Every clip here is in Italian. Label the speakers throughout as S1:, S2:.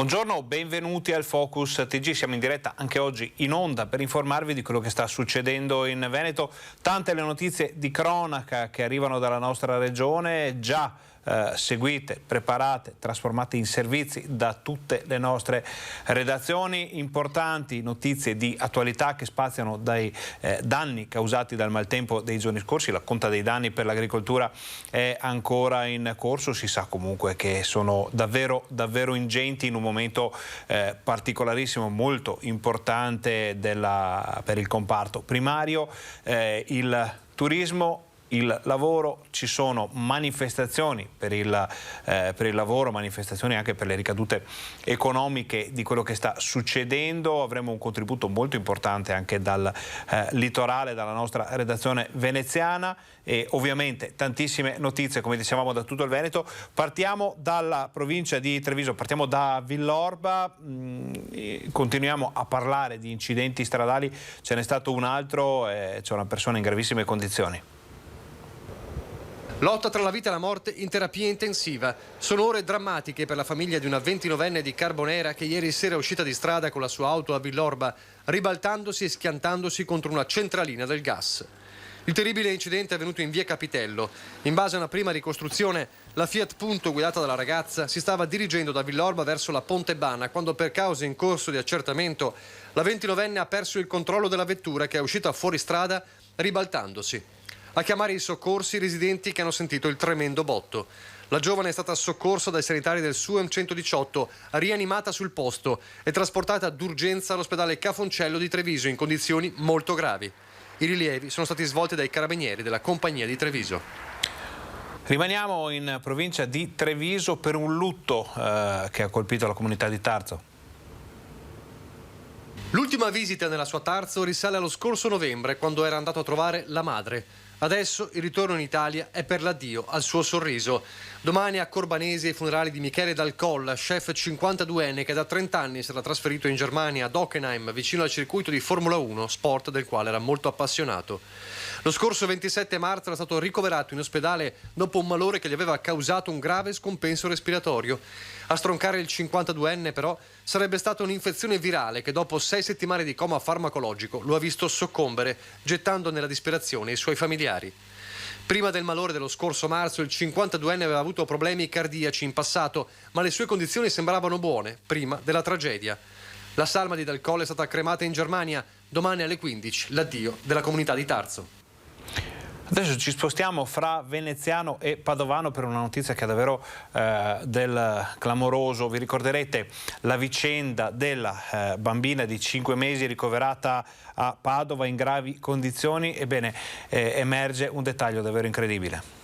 S1: Buongiorno, benvenuti al Focus TG. Siamo in diretta anche oggi in onda per informarvi di quello che sta succedendo in Veneto. Tante le notizie di cronaca che arrivano dalla nostra regione, già seguite, preparate, trasformate in servizi da tutte le nostre redazioni. Importanti notizie di attualità che spaziano dai danni causati dal maltempo dei giorni scorsi. La conta dei danni per l'agricoltura è ancora in corso. Si sa comunque che sono davvero ingenti in un momento particolarissimo, molto importante per il comparto primario, il turismo, il lavoro. Ci sono manifestazioni per il lavoro, manifestazioni anche per le ricadute economiche di quello che sta succedendo. Avremo un contributo molto importante anche dal litorale, dalla nostra redazione veneziana, e ovviamente tantissime notizie, come dicevamo, da tutto il Veneto. Partiamo dalla provincia di Treviso, partiamo da Villorba. Continuiamo a parlare di incidenti stradali. Ce n'è stato un altro, c'è una persona in gravissime condizioni.
S2: Lotta tra la vita e la morte in terapia intensiva. Sono ore drammatiche per la famiglia di una 29enne di Carbonera che ieri sera è uscita di strada con la sua auto a Villorba, ribaltandosi e schiantandosi contro una centralina del gas. Il terribile incidente è avvenuto in via Capitello. In base a una prima ricostruzione, la Fiat Punto guidata dalla ragazza si stava dirigendo da Villorba verso la Pontebana quando, per cause in corso di accertamento, la 29enne ha perso il controllo della vettura, che è uscita fuori strada ribaltandosi. A chiamare i soccorsi i residenti che hanno sentito il tremendo botto. La giovane è stata soccorsa dai sanitari del SUEM 118, rianimata sul posto e trasportata d'urgenza all'ospedale Cafoncello di Treviso in condizioni molto gravi. I rilievi sono stati svolti dai carabinieri della compagnia di Treviso.
S1: Rimaniamo in provincia di Treviso per un lutto che ha colpito la comunità di Tarzo.
S2: L'ultima visita nella sua Tarzo risale allo scorso novembre, quando era andato a trovare la madre. Adesso il ritorno in Italia è per l'addio al suo sorriso. Domani a Corbanesi ai funerali di Michele Dal Colla, chef 52enne che da 30 anni si era trasferito in Germania, ad Hockenheim, vicino al circuito di Formula 1, sport del quale era molto appassionato. Lo scorso 27 marzo era stato ricoverato in ospedale dopo un malore che gli aveva causato un grave scompenso respiratorio. A stroncare il 52enne però sarebbe stata un'infezione virale che dopo 6 settimane di coma farmacologico lo ha visto soccombere, gettando nella disperazione i suoi familiari. Prima del malore dello scorso marzo il 52enne aveva avuto problemi cardiaci in passato, ma le sue condizioni sembravano buone prima della tragedia. La salma di Dal Colla è stata cremata in Germania. Domani alle 15 l'addio della comunità di Tarzo.
S1: Adesso ci spostiamo fra veneziano e padovano per una notizia che è davvero del clamoroso. Vi ricorderete la vicenda della bambina di 5 mesi ricoverata a Padova in gravi condizioni? Ebbene, emerge un dettaglio davvero incredibile.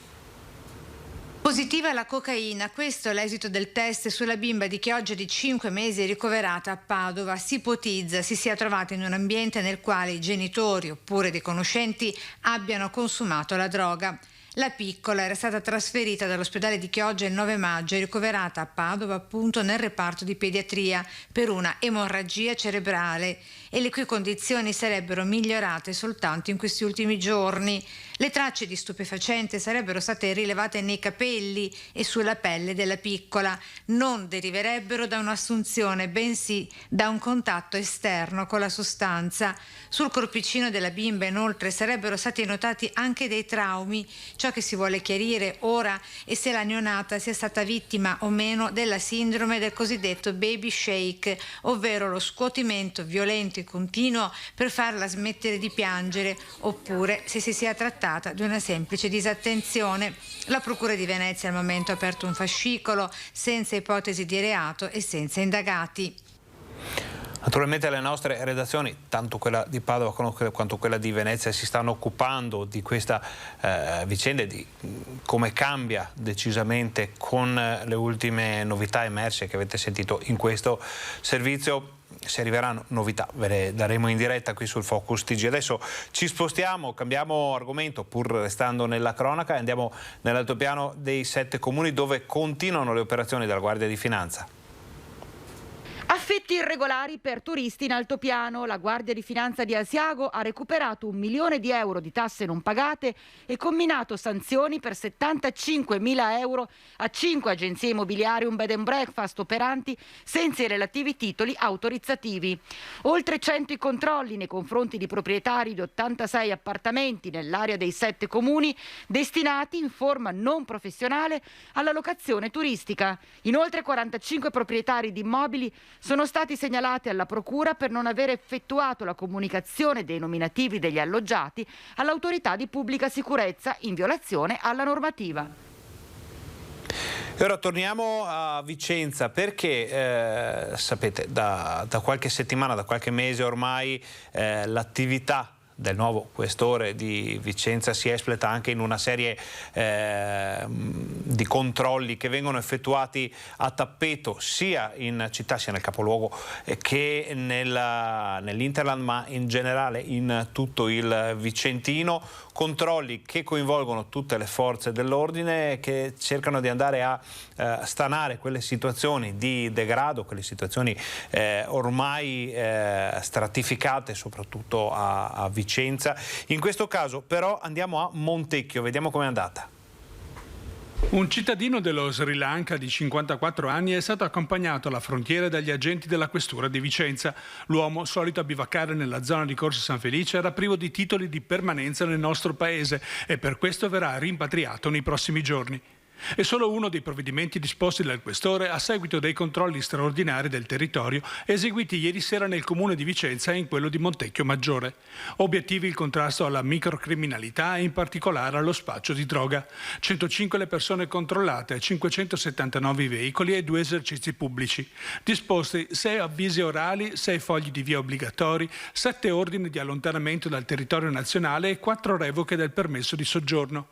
S3: Positiva la cocaina, questo è l'esito del test sulla bimba di Chioggia di 5 mesi ricoverata a Padova. Si ipotizza si sia trovata in un ambiente nel quale i genitori oppure dei conoscenti abbiano consumato la droga. La piccola era stata trasferita dall'ospedale di Chioggia il 9 maggio e ricoverata a Padova, appunto nel reparto di pediatria, per una emorragia cerebrale, e le cui condizioni sarebbero migliorate soltanto in questi ultimi giorni. Le tracce di stupefacente sarebbero state rilevate nei capelli e sulla pelle della piccola. Non deriverebbero da un'assunzione, bensì da un contatto esterno con la sostanza. Sul corpicino della bimba, inoltre, sarebbero stati notati anche dei traumi. Ciò che si vuole chiarire ora è se la neonata sia stata vittima o meno della sindrome del cosiddetto baby shake, ovvero lo scuotimento violento e continuo per farla smettere di piangere, oppure se si sia trattata di una semplice disattenzione. La Procura di Venezia al momento ha aperto un fascicolo senza ipotesi di reato e senza indagati.
S1: Naturalmente le nostre redazioni, tanto quella di Padova quanto quella di Venezia, si stanno occupando di questa vicenda e di come cambia decisamente con le ultime novità emerse che avete sentito in questo servizio. Se arriveranno novità ve le daremo in diretta qui sul Focus TG. Adesso ci spostiamo, cambiamo argomento pur restando nella cronaca e andiamo nell'altopiano dei 7 comuni dove continuano le operazioni della Guardia di Finanza.
S4: Affetti Flutti irregolari per turisti in altopiano. La Guardia di Finanza di Asiago ha recuperato 1 milione di euro di tasse non pagate e comminato sanzioni per 75.000 euro a 5 agenzie immobiliari, un bed and breakfast operanti senza i relativi titoli autorizzativi. Oltre 100 i controlli nei confronti di proprietari di 86 appartamenti nell'area dei 7 comuni destinati in forma non professionale alla locazione turistica. Inoltre 45 proprietari di immobili sono stati segnalati alla Procura per non aver effettuato la comunicazione dei nominativi degli alloggiati all'autorità di pubblica sicurezza in violazione alla normativa.
S1: E ora torniamo a Vicenza perché sapete da qualche settimana, da qualche mese ormai l'attività del nuovo questore di Vicenza si espleta anche in una serie di controlli che vengono effettuati a tappeto sia in città sia nel capoluogo che nell'Interland, ma in generale in tutto il Vicentino. Controlli che coinvolgono tutte le forze dell'ordine, che cercano di andare a stanare quelle situazioni di degrado, quelle situazioni ormai stratificate soprattutto a Vicenza. In questo caso però andiamo a Montecchio, vediamo com'è andata.
S5: Un cittadino dello Sri Lanka di 54 anni è stato accompagnato alla frontiera dagli agenti della questura di Vicenza. L'uomo, solito a bivaccare nella zona di Corso San Felice, era privo di titoli di permanenza nel nostro paese e per questo verrà rimpatriato nei prossimi giorni. È solo uno dei provvedimenti disposti dal questore a seguito dei controlli straordinari del territorio eseguiti ieri sera nel comune di Vicenza e in quello di Montecchio Maggiore. Obiettivi: il contrasto alla microcriminalità e in particolare allo spaccio di droga. 105 le persone controllate, 579 i veicoli e 2 esercizi pubblici. Disposti 6 avvisi orali, 6 fogli di via obbligatori, 7 ordini di allontanamento dal territorio nazionale e 4 revoche del permesso di soggiorno.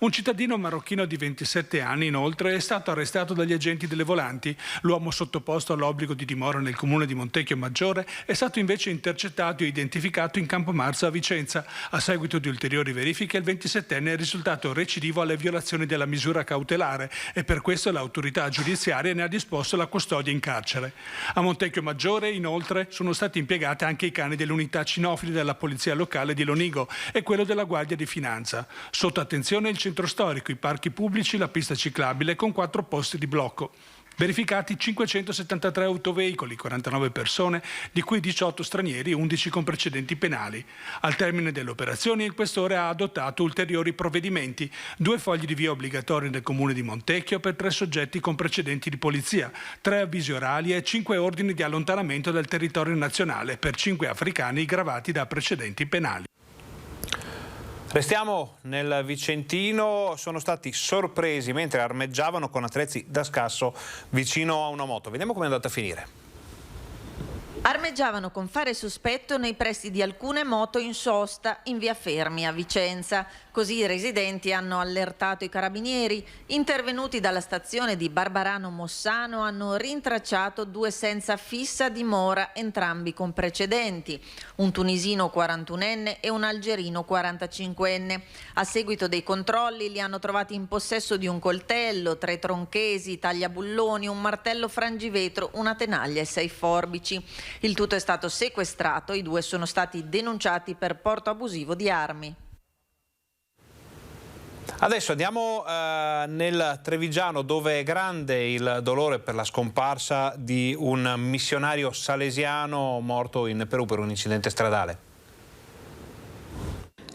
S5: Un cittadino marocchino di 27 anni, inoltre, è stato arrestato dagli agenti delle volanti. L'uomo, sottoposto all'obbligo di dimora nel comune di Montecchio Maggiore, è stato invece intercettato e identificato in Campomarzo a Vicenza. A seguito di ulteriori verifiche, il 27enne è risultato recidivo alle violazioni della misura cautelare e per questo l'autorità giudiziaria ne ha disposto la custodia in carcere. A Montecchio Maggiore, inoltre, sono stati impiegati anche i cani dell'unità cinofili della polizia locale di Lonigo e quello della Guardia di Finanza. Sotto attenzione il centro storico, i parchi pubblici, la pista ciclabile con 4 posti di blocco. Verificati 573 autoveicoli, 49 persone, di cui 18 stranieri e 11 con precedenti penali. Al termine delle operazioni il questore ha adottato ulteriori provvedimenti: 2 fogli di via obbligatori nel comune di Montecchio per 3 soggetti con precedenti di polizia, 3 avvisi orali e 5 ordini di allontanamento dal territorio nazionale per 5 africani gravati da precedenti penali.
S1: Restiamo nel Vicentino, sono stati sorpresi mentre armeggiavano con attrezzi da scasso vicino a una moto. Vediamo come è andata a finire.
S6: Armeggiavano con fare sospetto nei pressi di alcune moto in sosta in via Fermi a Vicenza. Così i residenti hanno allertato i carabinieri. Intervenuti dalla stazione di Barbarano Mossano hanno rintracciato 2 senza fissa dimora, entrambi con precedenti, un tunisino 41enne e un algerino 45enne. A seguito dei controlli li hanno trovati in possesso di un coltello, 3 tronchesi, tagliabulloni, un martello frangivetro, una tenaglia e 6 forbici. Il tutto è stato sequestrato, i 2 sono stati denunciati per porto abusivo di armi.
S1: Adesso andiamo nel Trevigiano, dove è grande il dolore per la scomparsa di un missionario salesiano morto in Perù per un incidente stradale.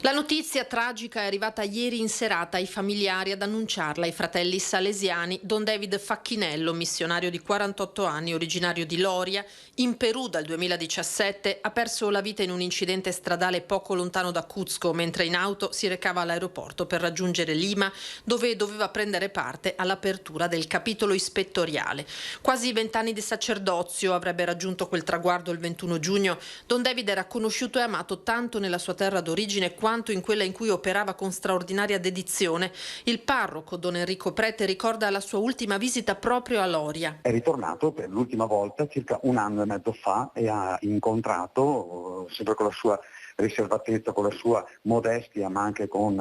S7: La notizia tragica è arrivata ieri in serata ai familiari. Ad annunciarla i fratelli salesiani. Don David Facchinello, missionario di 48 anni, originario di Loria, in Perù dal 2017, ha perso la vita in un incidente stradale poco lontano da Cuzco, mentre in auto si recava all'aeroporto per raggiungere Lima, dove doveva prendere parte all'apertura del capitolo ispettoriale. Quasi 20 anni di sacerdozio, avrebbe raggiunto quel traguardo il 21 giugno. Don David era conosciuto e amato tanto nella sua terra d'origine quanto in quella in cui operava con straordinaria dedizione. Il parroco Don Enrico Prete ricorda la sua ultima visita proprio a Loria.
S8: È ritornato per l'ultima volta circa 1 anno e mezzo fa e ha incontrato sempre con la sua riservatezza, con la sua modestia, ma anche con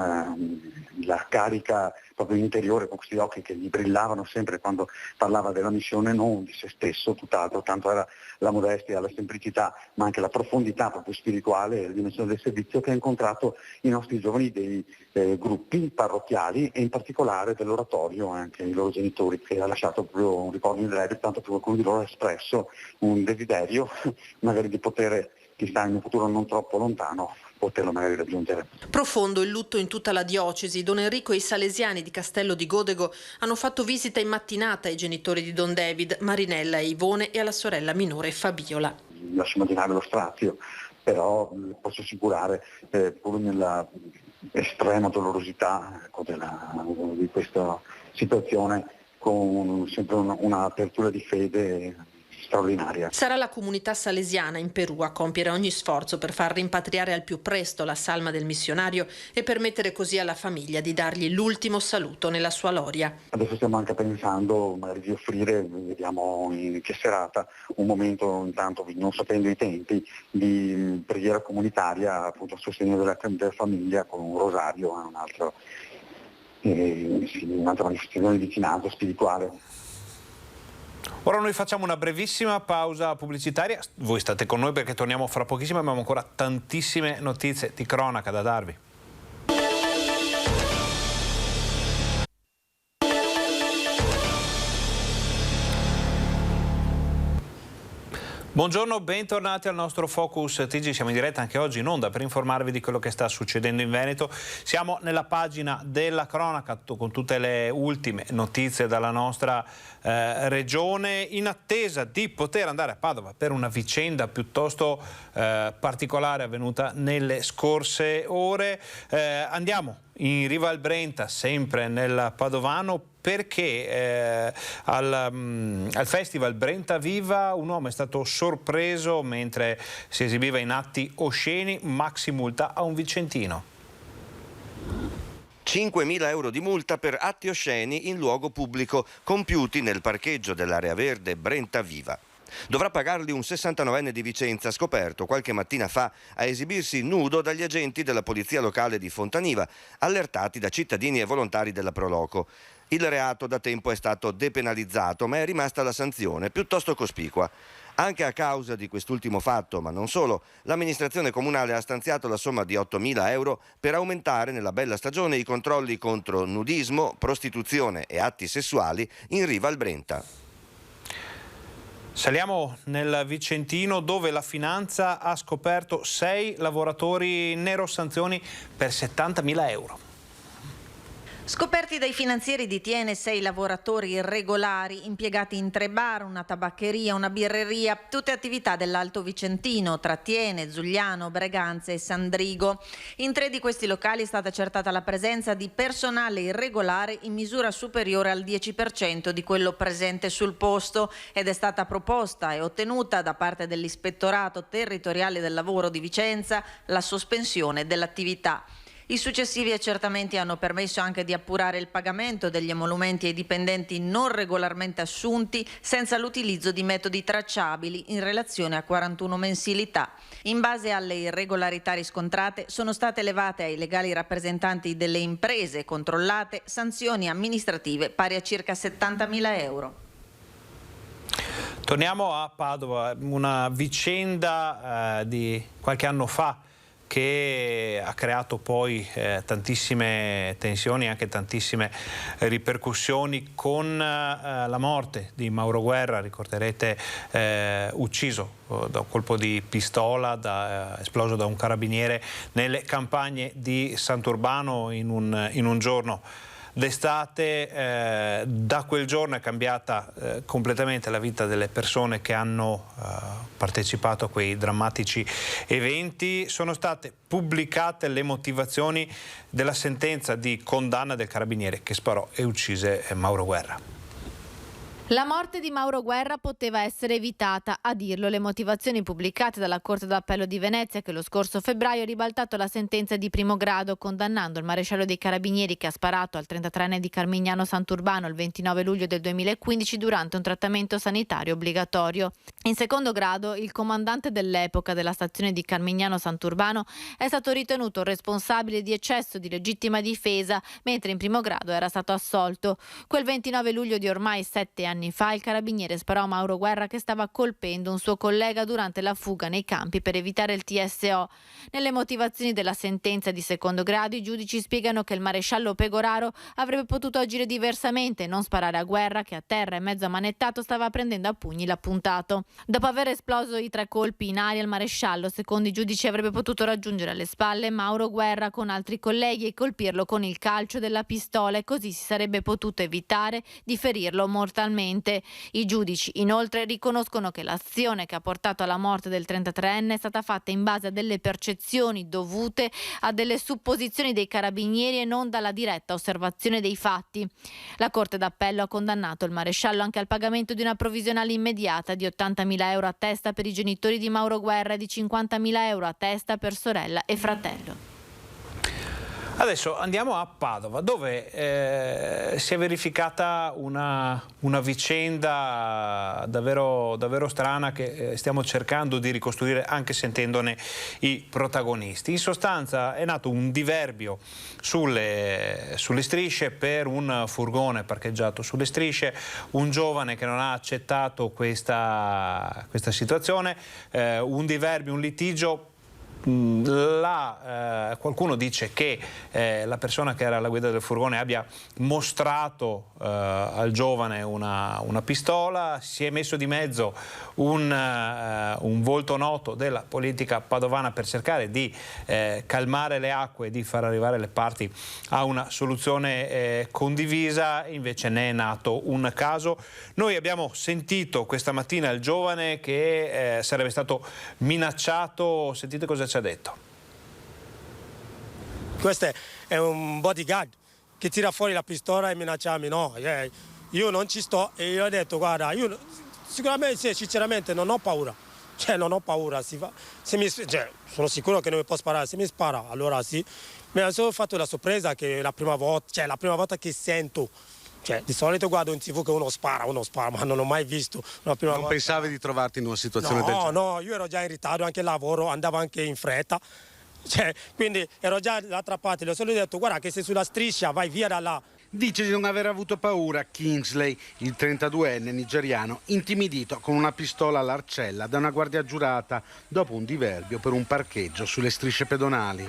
S8: la carica proprio interiore, con questi occhi che gli brillavano sempre quando parlava della missione, non di se stesso, tutt'altro, tanto era la modestia, la semplicità, ma anche la profondità proprio spirituale e la dimensione del servizio che ha incontrato i nostri giovani dei gruppi parrocchiali e in particolare dell'oratorio, anche i loro genitori, che ha lasciato proprio un ricordo indelebile, tanto che qualcuno di loro ha espresso un desiderio magari di poter, chissà in un futuro non troppo lontano, poterlo magari raggiungere.
S7: Profondo il lutto in tutta la diocesi. Don Enrico e i salesiani di Castello di Godego hanno fatto visita in mattinata ai genitori di Don David, Marinella e Ivone, e alla sorella minore Fabiola.
S8: Lascio immaginare lo strazio, però posso assicurare, pur nella estrema dolorosità di questa situazione, con sempre un'apertura di fede straordinaria.
S7: Sarà la comunità salesiana in Perù a compiere ogni sforzo per far rimpatriare al più presto la salma del missionario e permettere così alla famiglia di dargli l'ultimo saluto nella sua loria.
S8: Adesso stiamo anche pensando magari di offrire, vediamo in che serata, un momento, intanto non sapendo i tempi, di preghiera comunitaria appunto a sostegno della famiglia, con un rosario e un'altra manifestazione di vicinanza spirituale.
S1: Ora noi facciamo una brevissima pausa pubblicitaria, voi state con noi perché torniamo fra pochissimo, abbiamo ancora tantissime notizie di cronaca da darvi. Buongiorno, bentornati al nostro Focus TG, siamo in diretta anche oggi in onda per informarvi di quello che sta succedendo in Veneto. Siamo nella pagina della cronaca con tutte le ultime notizie dalla nostra regione, in attesa di poter andare a Padova per una vicenda piuttosto particolare avvenuta nelle scorse ore. Andiamo in riva al Brenta, sempre nel Padovano, perché al Festival Brenta Viva un uomo è stato sorpreso mentre si esibiva in atti osceni, maxi multa a un vicentino.
S9: 5.000 euro di multa per atti osceni in luogo pubblico compiuti nel parcheggio dell'area verde Brenta Viva. Dovrà pagarli un 69enne di Vicenza, scoperto qualche mattina fa a esibirsi nudo dagli agenti della polizia locale di Fontaniva, allertati da cittadini e volontari della Proloco. Il reato da tempo è stato depenalizzato, ma è rimasta la sanzione piuttosto cospicua. Anche a causa di quest'ultimo fatto, ma non solo, l'amministrazione comunale ha stanziato la somma di 8.000 euro per aumentare nella bella stagione i controlli contro nudismo, prostituzione e atti sessuali in riva al Brenta.
S1: Saliamo nel Vicentino, dove la finanza ha scoperto 6 lavoratori nero sanzioni per 70.000 euro.
S6: Scoperti dai finanzieri di Tiene 6 lavoratori irregolari impiegati in 3 bar, una tabaccheria, una birreria, tutte attività dell'Alto Vicentino, tra Tiene, Zugliano, Breganze e Sandrigo. In 3 di questi locali è stata accertata la presenza di personale irregolare in misura superiore al 10% di quello presente sul posto ed è stata proposta e ottenuta da parte dell'Ispettorato Territoriale del Lavoro di Vicenza la sospensione dell'attività. I successivi accertamenti hanno permesso anche di appurare il pagamento degli emolumenti ai dipendenti non regolarmente assunti senza l'utilizzo di metodi tracciabili in relazione a 41 mensilità. In base alle irregolarità riscontrate sono state elevate ai legali rappresentanti delle imprese controllate sanzioni amministrative pari a circa 70.000 euro.
S1: Torniamo a Padova, una vicenda di qualche anno fa che ha creato poi tantissime tensioni e anche tantissime ripercussioni con la morte di Mauro Guerra, ricorderete, ucciso da un colpo di pistola, esploso da un carabiniere nelle campagne di Sant'Urbano in un giorno d'estate. Da quel giorno è cambiata completamente la vita delle persone che hanno partecipato a quei drammatici eventi. Sono state pubblicate le motivazioni della sentenza di condanna del carabiniere che sparò e uccise Mauro Guerra.
S10: La morte di Mauro Guerra poteva essere evitata, a dirlo le motivazioni pubblicate dalla Corte d'Appello di Venezia, che lo scorso febbraio ha ribaltato la sentenza di primo grado condannando il maresciallo dei Carabinieri che ha sparato al 33enne di Carmignano Sant'Urbano il 29 luglio del 2015 durante un trattamento sanitario obbligatorio. In secondo grado, il comandante dell'epoca della stazione di Carmignano Sant'Urbano è stato ritenuto responsabile di eccesso di legittima difesa, mentre in primo grado era stato assolto. Quel 29 luglio di ormai 7 anni fa il carabiniere sparò a Mauro Guerra che stava colpendo un suo collega durante la fuga nei campi per evitare il TSO. Nelle motivazioni della sentenza di secondo grado i giudici spiegano che il maresciallo Pegoraro avrebbe potuto agire diversamente e non sparare a Guerra che a terra e mezzo ammanettato stava prendendo a pugni l'appuntato. Dopo aver esploso i 3 colpi in aria il maresciallo, secondo i giudici, avrebbe potuto raggiungere alle spalle Mauro Guerra con altri colleghi e colpirlo con il calcio della pistola e così si sarebbe potuto evitare di ferirlo mortalmente. I giudici inoltre riconoscono che l'azione che ha portato alla morte del 33enne è stata fatta in base a delle percezioni dovute a delle supposizioni dei carabinieri e non dalla diretta osservazione dei fatti. La Corte d'Appello ha condannato il maresciallo anche al pagamento di una provvisionale immediata di 80.000 euro a testa per i genitori di Mauro Guerra e di 50.000 euro a testa per sorella e fratello.
S1: Adesso andiamo a Padova, dove si è verificata una vicenda davvero strana che stiamo cercando di ricostruire anche sentendone i protagonisti. In sostanza è nato un diverbio sulle strisce per un furgone parcheggiato sulle strisce, un giovane che non ha accettato questa situazione, un diverbio, un litigio. Qualcuno dice che la persona che era alla guida del furgone abbia mostrato al giovane una pistola, si è messo di mezzo un volto noto della politica padovana per cercare di calmare le acque e di far arrivare le parti a una soluzione condivisa, invece ne è nato un caso. Noi abbiamo sentito questa mattina il giovane che sarebbe stato minacciato, sentite cosa ci ha detto.
S11: Questo è un bodyguard che tira fuori la pistola e minacciami, no, io non ci sto e io ho detto guarda, io sicuramente, sinceramente non ho paura, non ho paura, sono sicuro che non mi può sparare, se mi spara allora sì, mi ha solo fatto la sorpresa che la prima volta che sento. Di solito guardo in TV che uno spara, ma non ho mai visto una prima volta.
S12: Pensavi di trovarti in una situazione del genere?
S11: No, io ero già in ritardo, anche il lavoro, andavo anche in fretta, quindi ero già dall'altra parte, le ho solo detto guarda che sei sulla striscia, vai via da là.
S12: Dice di non aver avuto paura Kingsley, il 32enne nigeriano, intimidito con una pistola all'arcella da una guardia giurata dopo un diverbio per un parcheggio sulle strisce pedonali.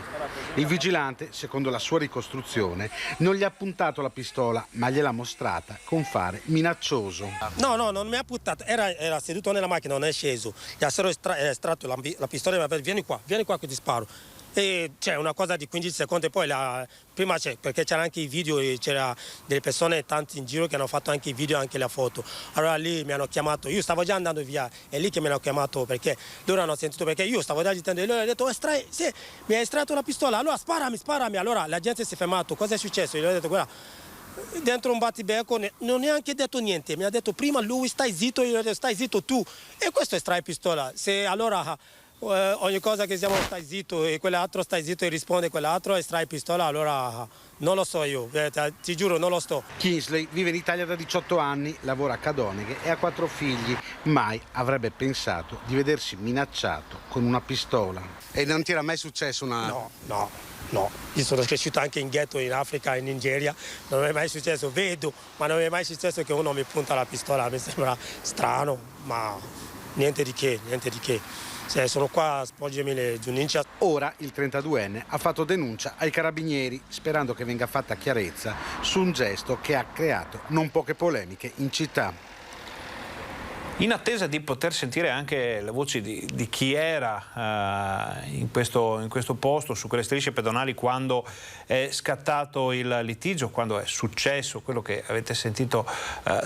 S12: Il vigilante, secondo la sua ricostruzione, non gli ha puntato la pistola, ma gliel'ha mostrata con fare minaccioso.
S11: No, non mi ha puntato, era seduto nella macchina, non è sceso. Gli ha solo estratto la pistola e mi ha detto vieni qua che ti sparo. E c'è una cosa di 15 secondi, poi prima perché c'era anche i video, c'era delle persone tanti in giro che hanno fatto anche i video e anche la foto. Allora lì mi hanno chiamato, io stavo già andando via, è lì che mi hanno chiamato perché loro hanno sentito, perché io stavo già agitando e loro hanno detto sì, mi hai estratto la pistola, allora sparami. Allora la gente si è fermato, cosa è successo? Io gli ho detto guarda, dentro un battibecco non è neanche detto niente, mi ha detto prima lui stai zitto, io gli ho detto stai zitto tu e questo estrae pistola, se allora ogni cosa che siamo stai zitto e quell'altro stai zitto e risponde quell'altro estrae pistola, allora non lo so io, ti giuro non lo sto.
S12: Kingsley vive in Italia da 18 anni, lavora a Cadoneghe e ha 4 figli. Mai avrebbe pensato di vedersi minacciato con una pistola. E non ti era mai successo una...
S11: No, io sono cresciuto anche in ghetto in Africa, in Nigeria, non è mai successo, vedo, ma non è mai successo che uno mi punta la pistola, mi sembra strano, ma niente di che. Sono qua a sporgermi le giudicia.
S12: Ora il 32enne ha fatto denuncia ai carabinieri sperando che venga fatta chiarezza su un gesto che ha creato non poche polemiche in città.
S1: In attesa di poter sentire anche le voci di chi era in questo posto, su quelle strisce pedonali, quando è scattato il litigio, quando è successo quello che avete sentito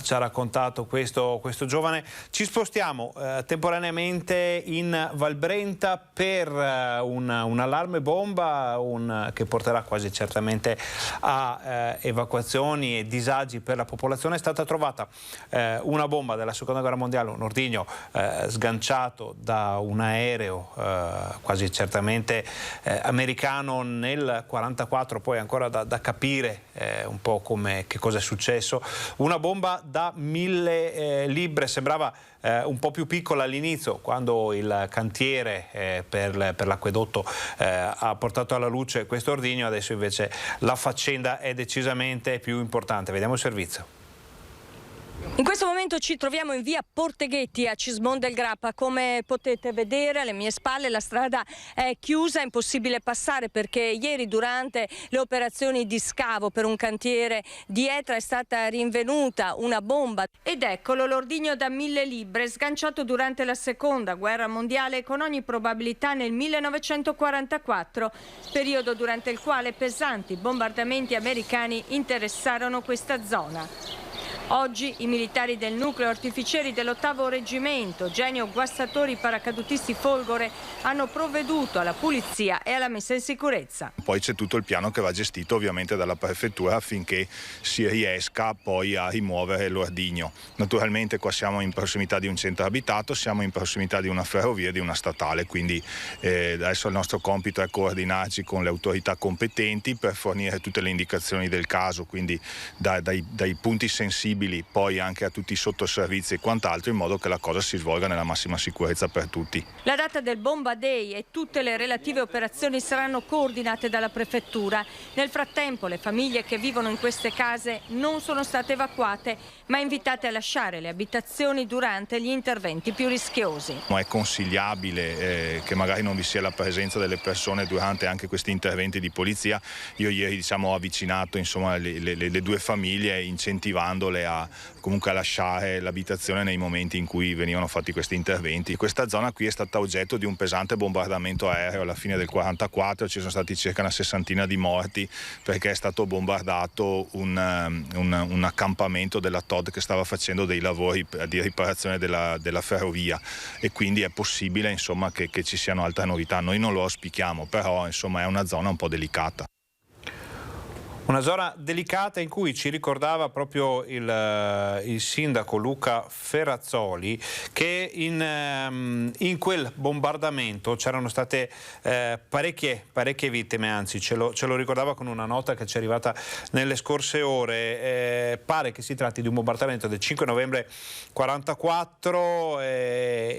S1: ci ha raccontato questo giovane, ci spostiamo temporaneamente in Val Brenta per un allarme bomba che porterà quasi certamente a evacuazioni e disagi per la popolazione. È stata trovata una bomba della seconda guerra mondiale, un ordigno sganciato da un aereo quasi certamente americano nel 1944, poi ancora da capire un po' che cosa è successo. Una bomba da 1000 libbre, sembrava un po' più piccola all'inizio, quando il cantiere per l'acquedotto ha portato alla luce questo ordigno. Adesso invece la faccenda è decisamente più importante. Vediamo il servizio.
S13: In questo momento ci troviamo in via Porteghetti a Cismon del Grappa. Come potete vedere alle mie spalle la strada è chiusa, è impossibile passare perché ieri durante le operazioni di scavo per un cantiere di Etra è stata rinvenuta una bomba. Ed eccolo l'ordigno da 1000 libbre sganciato durante la seconda guerra mondiale, con ogni probabilità nel 1944, periodo durante il quale pesanti bombardamenti americani interessarono questa zona. Oggi i militari del nucleo artificieri dell'8° reggimento, Genio Guastatori Paracadutisti Folgore, hanno provveduto alla pulizia e alla messa in sicurezza.
S14: Poi c'è tutto il piano che va gestito ovviamente dalla prefettura affinché si riesca poi a rimuovere l'ordigno. Naturalmente qua siamo in prossimità di un centro abitato, siamo in prossimità di una ferrovia e di una statale, quindi adesso il nostro compito è coordinarci con le autorità competenti per fornire tutte le indicazioni del caso, quindi dai punti sensibili poi anche a tutti i sottoservizi e quant'altro, in modo che la cosa si svolga nella massima sicurezza per tutti.
S13: La data del Bomba Day e tutte le relative operazioni saranno coordinate dalla prefettura. Nel frattempo le famiglie che vivono in queste case non sono state evacuate, ma invitate a lasciare le abitazioni durante gli interventi più rischiosi.
S14: È consigliabile che magari non vi sia la presenza delle persone durante anche questi interventi di polizia. Io ieri ho avvicinato le due famiglie, incentivandole comunque a lasciare l'abitazione nei momenti in cui venivano fatti questi interventi. Questa zona qui è stata oggetto di un pesante bombardamento aereo alla fine del 1944, ci sono stati circa una 60 di morti perché è stato bombardato un accampamento della TOD che stava facendo dei lavori di riparazione della ferrovia, e quindi è possibile che ci siano altre novità. Noi non lo auspichiamo, però è una zona un po' delicata.
S1: Una zona delicata in cui ci ricordava proprio il sindaco Luca Ferrazzoli che in quel bombardamento c'erano state parecchie vittime, anzi ce lo ricordava con una nota che ci è arrivata nelle scorse ore. Pare che si tratti di un bombardamento del 5 novembre 1944,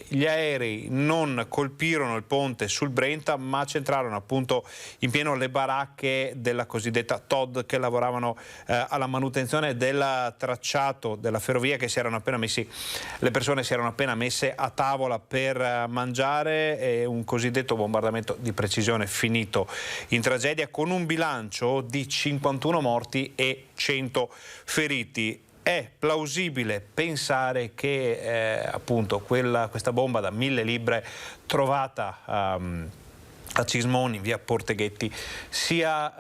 S1: gli aerei non colpirono il ponte sul Brenta, ma centrarono appunto in pieno le baracche della cosiddetta TOD, che lavoravano alla manutenzione del tracciato della ferrovia, le persone si erano appena messe a tavola per mangiare, e un cosiddetto bombardamento di precisione finito in tragedia, con un bilancio di 51 morti e 100 feriti. È plausibile pensare che appunto questa bomba da 1000 libbre trovata a Cismon in via Porteghetti sia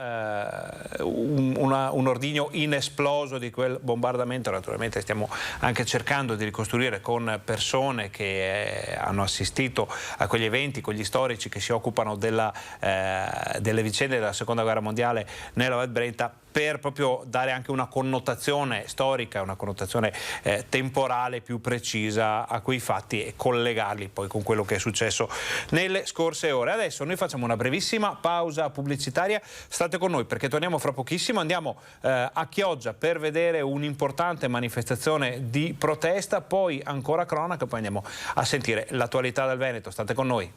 S1: un ordigno inesploso di quel bombardamento. Naturalmente stiamo anche cercando di ricostruire con persone che hanno assistito a quegli eventi, con gli storici che si occupano delle vicende della seconda guerra mondiale nella Val Brenta, per proprio dare anche una connotazione storica, una connotazione temporale più precisa a quei fatti e collegarli poi con quello che è successo nelle scorse ore. Adesso noi facciamo una brevissima pausa pubblicitaria, state con noi perché torniamo fra pochissimo, andiamo a Chioggia per vedere un'importante manifestazione di protesta, poi ancora cronaca, poi andiamo a sentire l'attualità del Veneto, state con noi.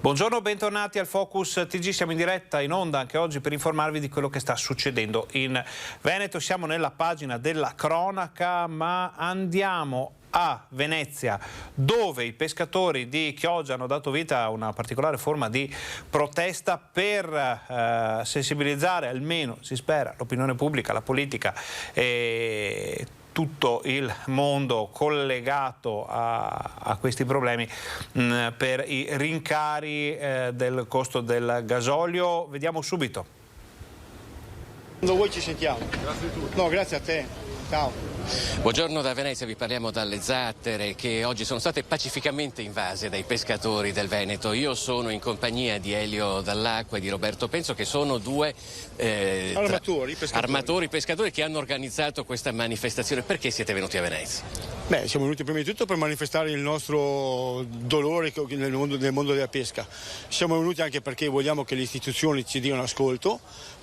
S1: Buongiorno, bentornati al Focus TG, siamo in diretta in onda anche oggi per informarvi di quello che sta succedendo in Veneto. Siamo nella pagina della cronaca, ma andiamo a Venezia, dove i pescatori di Chioggia hanno dato vita a una particolare forma di protesta per sensibilizzare, almeno si spera, l'opinione pubblica, la politica e tutto il mondo collegato a questi problemi per i rincari del costo del gasolio. Vediamo subito.
S15: Quando vuoi ci sentiamo. Grazie a tutti. No, grazie a te. Ciao.
S16: Buongiorno da Venezia, vi parliamo dalle zattere che oggi sono state pacificamente invase dai pescatori del Veneto. Io sono in compagnia di Elio Dall'Acqua e di Roberto Penzo, che sono due armatori pescatori che hanno organizzato questa manifestazione. Perché siete venuti a Venezia?
S15: Beh, siamo venuti prima di tutto per manifestare il nostro dolore nel mondo della pesca. Siamo venuti anche perché vogliamo che le istituzioni ci diano ascolto.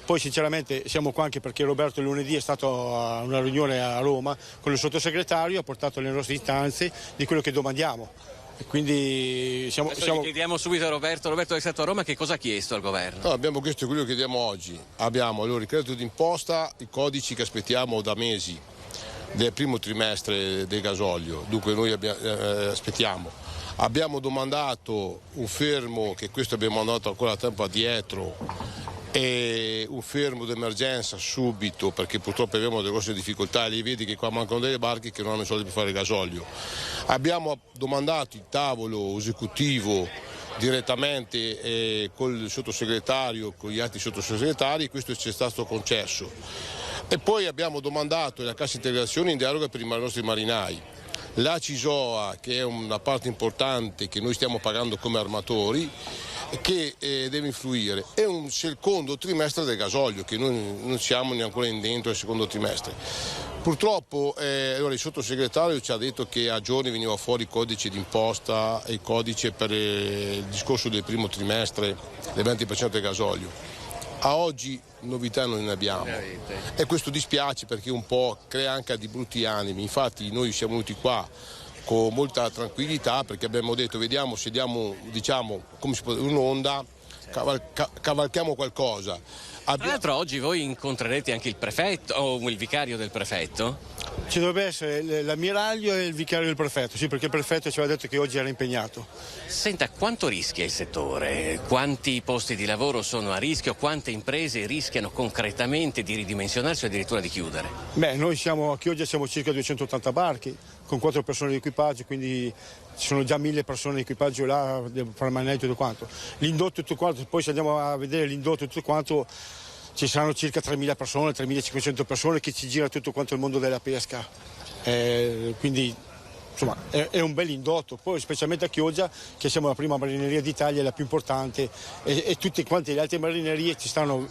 S15: Poi sinceramente siamo qua anche perché Roberto lunedì è stato a una riunione a Roma con il sottosegretario, ha portato le nostre istanze di quello che domandiamo. E quindi siamo...
S16: Chiediamo subito a Roberto. Roberto, è stato a Roma, che cosa ha chiesto al governo?
S17: No, abbiamo chiesto quello che chiediamo oggi. Abbiamo allora il credito d'imposta, i codici che aspettiamo da mesi del primo trimestre del gasolio, dunque noi aspettiamo. Abbiamo domandato un fermo, che questo abbiamo mandato ancora tempo addietro, e un fermo d'emergenza subito, perché purtroppo abbiamo delle grosse difficoltà e li vedi che qua mancano delle barche che non hanno i soldi per fare il gasolio. Abbiamo domandato il tavolo esecutivo direttamente col sottosegretario, con gli altri sottosegretari, e questo ci è stato concesso. E poi abbiamo domandato la cassa integrazione in deroga per i nostri marinai. La CISOA, che è una parte importante che noi stiamo pagando come armatori, che deve influire, è un secondo trimestre del gasolio, che noi non siamo neanche ancora dentro il secondo trimestre. Purtroppo allora il sottosegretario ci ha detto che a giorni veniva fuori il codice d'imposta e il codice per il discorso del primo trimestre del 20% del gasolio. A oggi novità non ne abbiamo e questo dispiace perché un po' crea anche di brutti animi. Infatti noi siamo venuti qua con molta tranquillità perché abbiamo detto vediamo se diamo, diciamo, come si può dire, un'onda, cavalchiamo qualcosa.
S16: Tra l'altro oggi voi incontrerete anche il prefetto o il vicario del prefetto?
S15: Ci dovrebbe essere l'ammiraglio e il vicario del prefetto, sì, perché il prefetto ci aveva detto che oggi era impegnato.
S16: Senta, quanto rischia il settore? Quanti posti di lavoro sono a rischio? Quante imprese rischiano concretamente di ridimensionarsi o addirittura di chiudere?
S15: Beh, noi siamo a Chioggia, siamo circa 280 barche con 4 persone di equipaggio, quindi ci sono già 1000 persone di equipaggio là, permanente e tutto quanto. L'indotto e tutto quanto, poi se andiamo a vedere l'indotto e tutto quanto, ci saranno circa 3.000 persone, 3.500 persone che ci gira tutto quanto il mondo della pesca. Quindi insomma è un bel indotto. Poi specialmente a Chioggia, che siamo la prima marineria d'Italia, la più importante, e tutte quante le altre marinerie ci stanno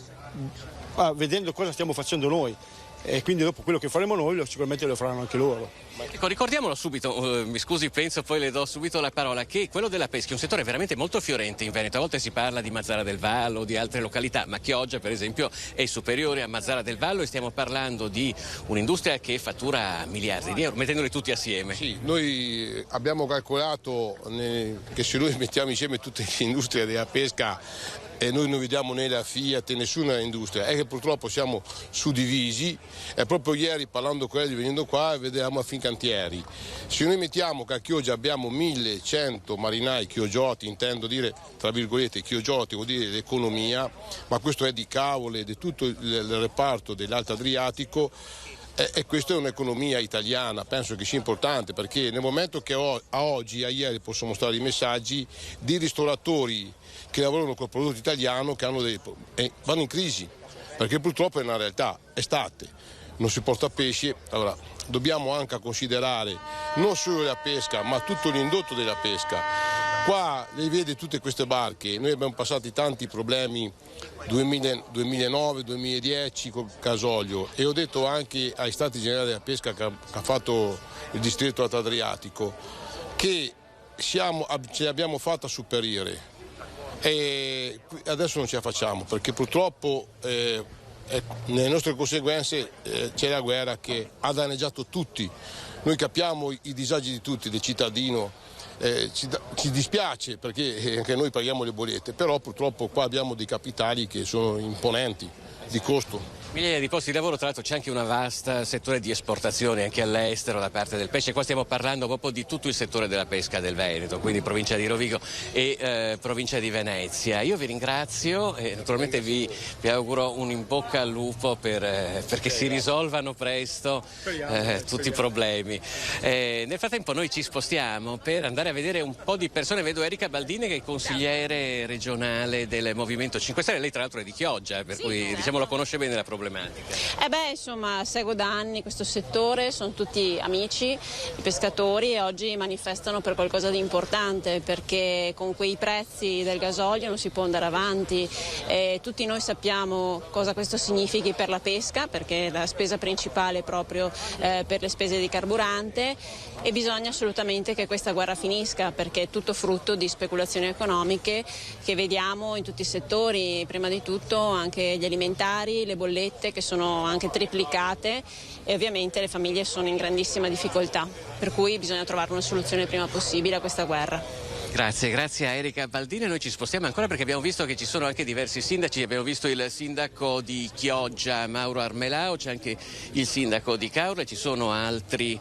S15: vedendo cosa stiamo facendo noi. E quindi dopo quello che faremo noi sicuramente lo faranno anche loro.
S16: Ecco, ricordiamolo subito, mi scusi Penzo, poi le do subito la parola, che quello della pesca è un settore veramente molto fiorente in Veneto. A volte si parla di Mazara del Vallo o di altre località, ma Chioggia per esempio è superiore a Mazara del Vallo e stiamo parlando di un'industria che fattura miliardi di euro, mettendoli tutti assieme.
S17: Sì, noi abbiamo calcolato che se noi mettiamo insieme tutte le industrie della pesca e noi non vediamo né la Fiat, nessuna industria, è che purtroppo siamo suddivisi. E proprio ieri parlando con lei, venendo qua, vedevamo a Fincantieri. Se noi mettiamo che a Chioggia abbiamo 1100 marinai chiogioti, intendo dire tra virgolette chiogioti, vuol dire l'economia, ma questo è di cavole, di tutto il reparto dell'Alto Adriatico. E questa è un'economia italiana, penso che sia importante, perché nel momento che a oggi, a ieri posso mostrare i messaggi di ristoratori che lavorano col prodotto italiano che vanno in crisi, perché purtroppo è una realtà, estate, non si porta pesce, allora dobbiamo anche considerare non solo la pesca ma tutto l'indotto della pesca. Qua lei vede tutte queste barche, noi abbiamo passato tanti problemi 2009, 2010 col gasolio e ho detto anche ai Stati Generali della Pesca che ha fatto il distretto Alto Adriatico che ce l'abbiamo fatta superare e adesso non ce la facciamo perché purtroppo nelle nostre conseguenze c'è la guerra che ha danneggiato tutti. Noi capiamo i disagi di tutti, del cittadino, ci dispiace perché anche noi paghiamo le bollette, però purtroppo qua abbiamo dei capitali che sono imponenti di costo.
S16: Migliaia di posti di lavoro, tra l'altro c'è anche un vasto settore di esportazione anche all'estero da parte del pesce. Qua stiamo parlando proprio di tutto il settore della pesca del Veneto, quindi provincia di Rovigo e provincia di Venezia. Io vi ringrazio e naturalmente vi auguro un in bocca al lupo perché si risolvano presto tutti i problemi. Nel frattempo noi ci spostiamo per andare a vedere un po' di persone. Vedo Erika Baldini che è consigliere regionale del Movimento 5 Stelle, lei tra l'altro è di Chioggia, per cui diciamo lo conosce bene la problematica.
S18: Insomma, seguo da anni questo settore, sono tutti amici, i pescatori, e oggi manifestano per qualcosa di importante, perché con quei prezzi del gasolio non si può andare avanti. Tutti noi sappiamo cosa questo significhi per la pesca, perché la spesa principale è proprio per le spese di carburante, e bisogna assolutamente che questa guerra finisca, perché è tutto frutto di speculazioni economiche che vediamo in tutti i settori, prima di tutto anche gli alimentari, le bollette che sono anche triplicate, e ovviamente le famiglie sono in grandissima difficoltà, per cui bisogna trovare una soluzione il prima possibile a questa guerra.
S16: Grazie a Erika Baldini. Noi ci spostiamo ancora perché abbiamo visto che ci sono anche diversi sindaci. Abbiamo visto il sindaco di Chioggia Mauro Armelao, c'è anche il sindaco di Caorle, ci sono altri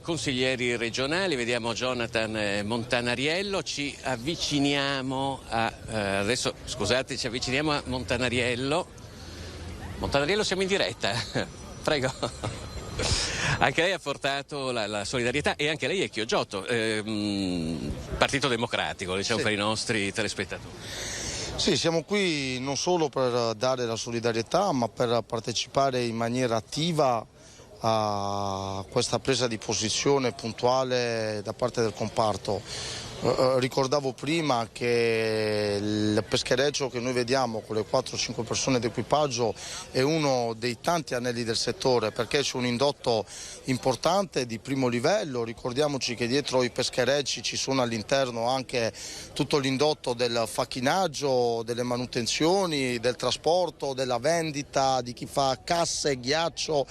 S16: consiglieri regionali. Vediamo Jonathan Montanariello. Ci avviciniamo adesso ci avviciniamo a Montanariello. Montanariello, siamo in diretta. Prego. Anche lei ha portato la solidarietà, e anche lei è chioggiotto, Partito Democratico, diciamo, sì, per i nostri telespettatori.
S19: Sì, siamo qui non solo per dare la solidarietà, ma per partecipare in maniera attiva a questa presa di posizione puntuale da parte del comparto. Ricordavo prima che il peschereccio che noi vediamo con le 4-5 persone d'equipaggio è uno dei tanti anelli del settore, perché c'è un indotto importante di primo livello. Ricordiamoci che dietro i pescherecci ci sono all'interno anche tutto l'indotto del facchinaggio, delle manutenzioni, del trasporto, della vendita, di chi fa casse, ghiaccio,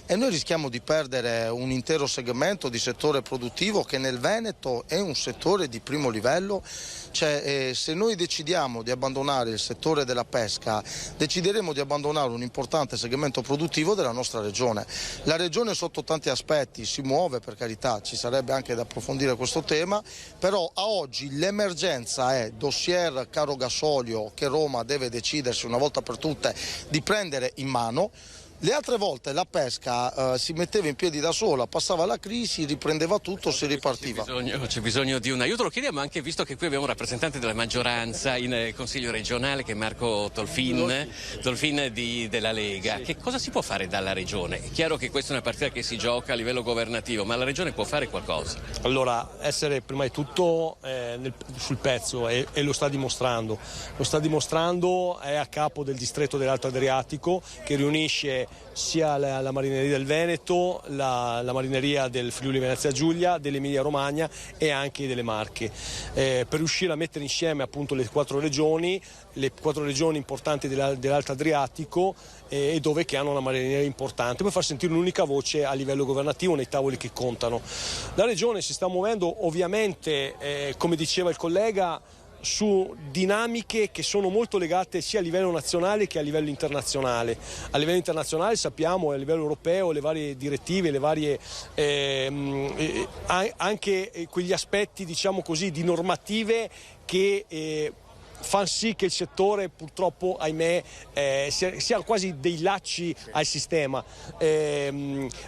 S19: e noi rischiamo di perdere un intero segmento di settore produttivo che nel Veneto è un settore di primo livello. Se noi decidiamo di abbandonare il settore della pesca, decideremo di abbandonare un importante segmento produttivo della nostra regione. La regione sotto tanti aspetti si muove, per carità, ci sarebbe anche da approfondire questo tema, però a oggi l'emergenza è dossier caro gasolio che Roma deve decidersi una volta per tutte di prendere in mano. Le altre volte la pesca si metteva in piedi da sola, passava la crisi, riprendeva tutto, si ripartiva.
S16: C'è bisogno di un aiuto, lo chiediamo anche visto che qui abbiamo un rappresentante della maggioranza in Consiglio regionale che è Marco Tolfin della Lega. Sì. Che cosa si può fare dalla regione? È chiaro che questa è una partita che si gioca a livello governativo, ma la regione può fare qualcosa?
S11: Allora, essere prima di tutto sul pezzo e lo sta dimostrando. Lo sta dimostrando, è a capo del distretto dell'Alto Adriatico, che riunisce sia la marineria del Veneto, la marineria del Friuli Venezia Giulia, dell'Emilia Romagna e anche delle Marche, per riuscire a mettere insieme appunto le quattro regioni importanti dell'Alto Adriatico, e dove che hanno una marineria importante, per far sentire un'unica voce a livello governativo nei tavoli che contano. La regione si sta muovendo ovviamente, come diceva il collega, su dinamiche che sono molto legate sia a livello nazionale che a livello internazionale. A livello internazionale sappiamo, a livello europeo, le varie direttive, le varie anche quegli aspetti, diciamo così, di normative che fanno sì che il settore purtroppo, ahimè, sia quasi dei lacci al sistema,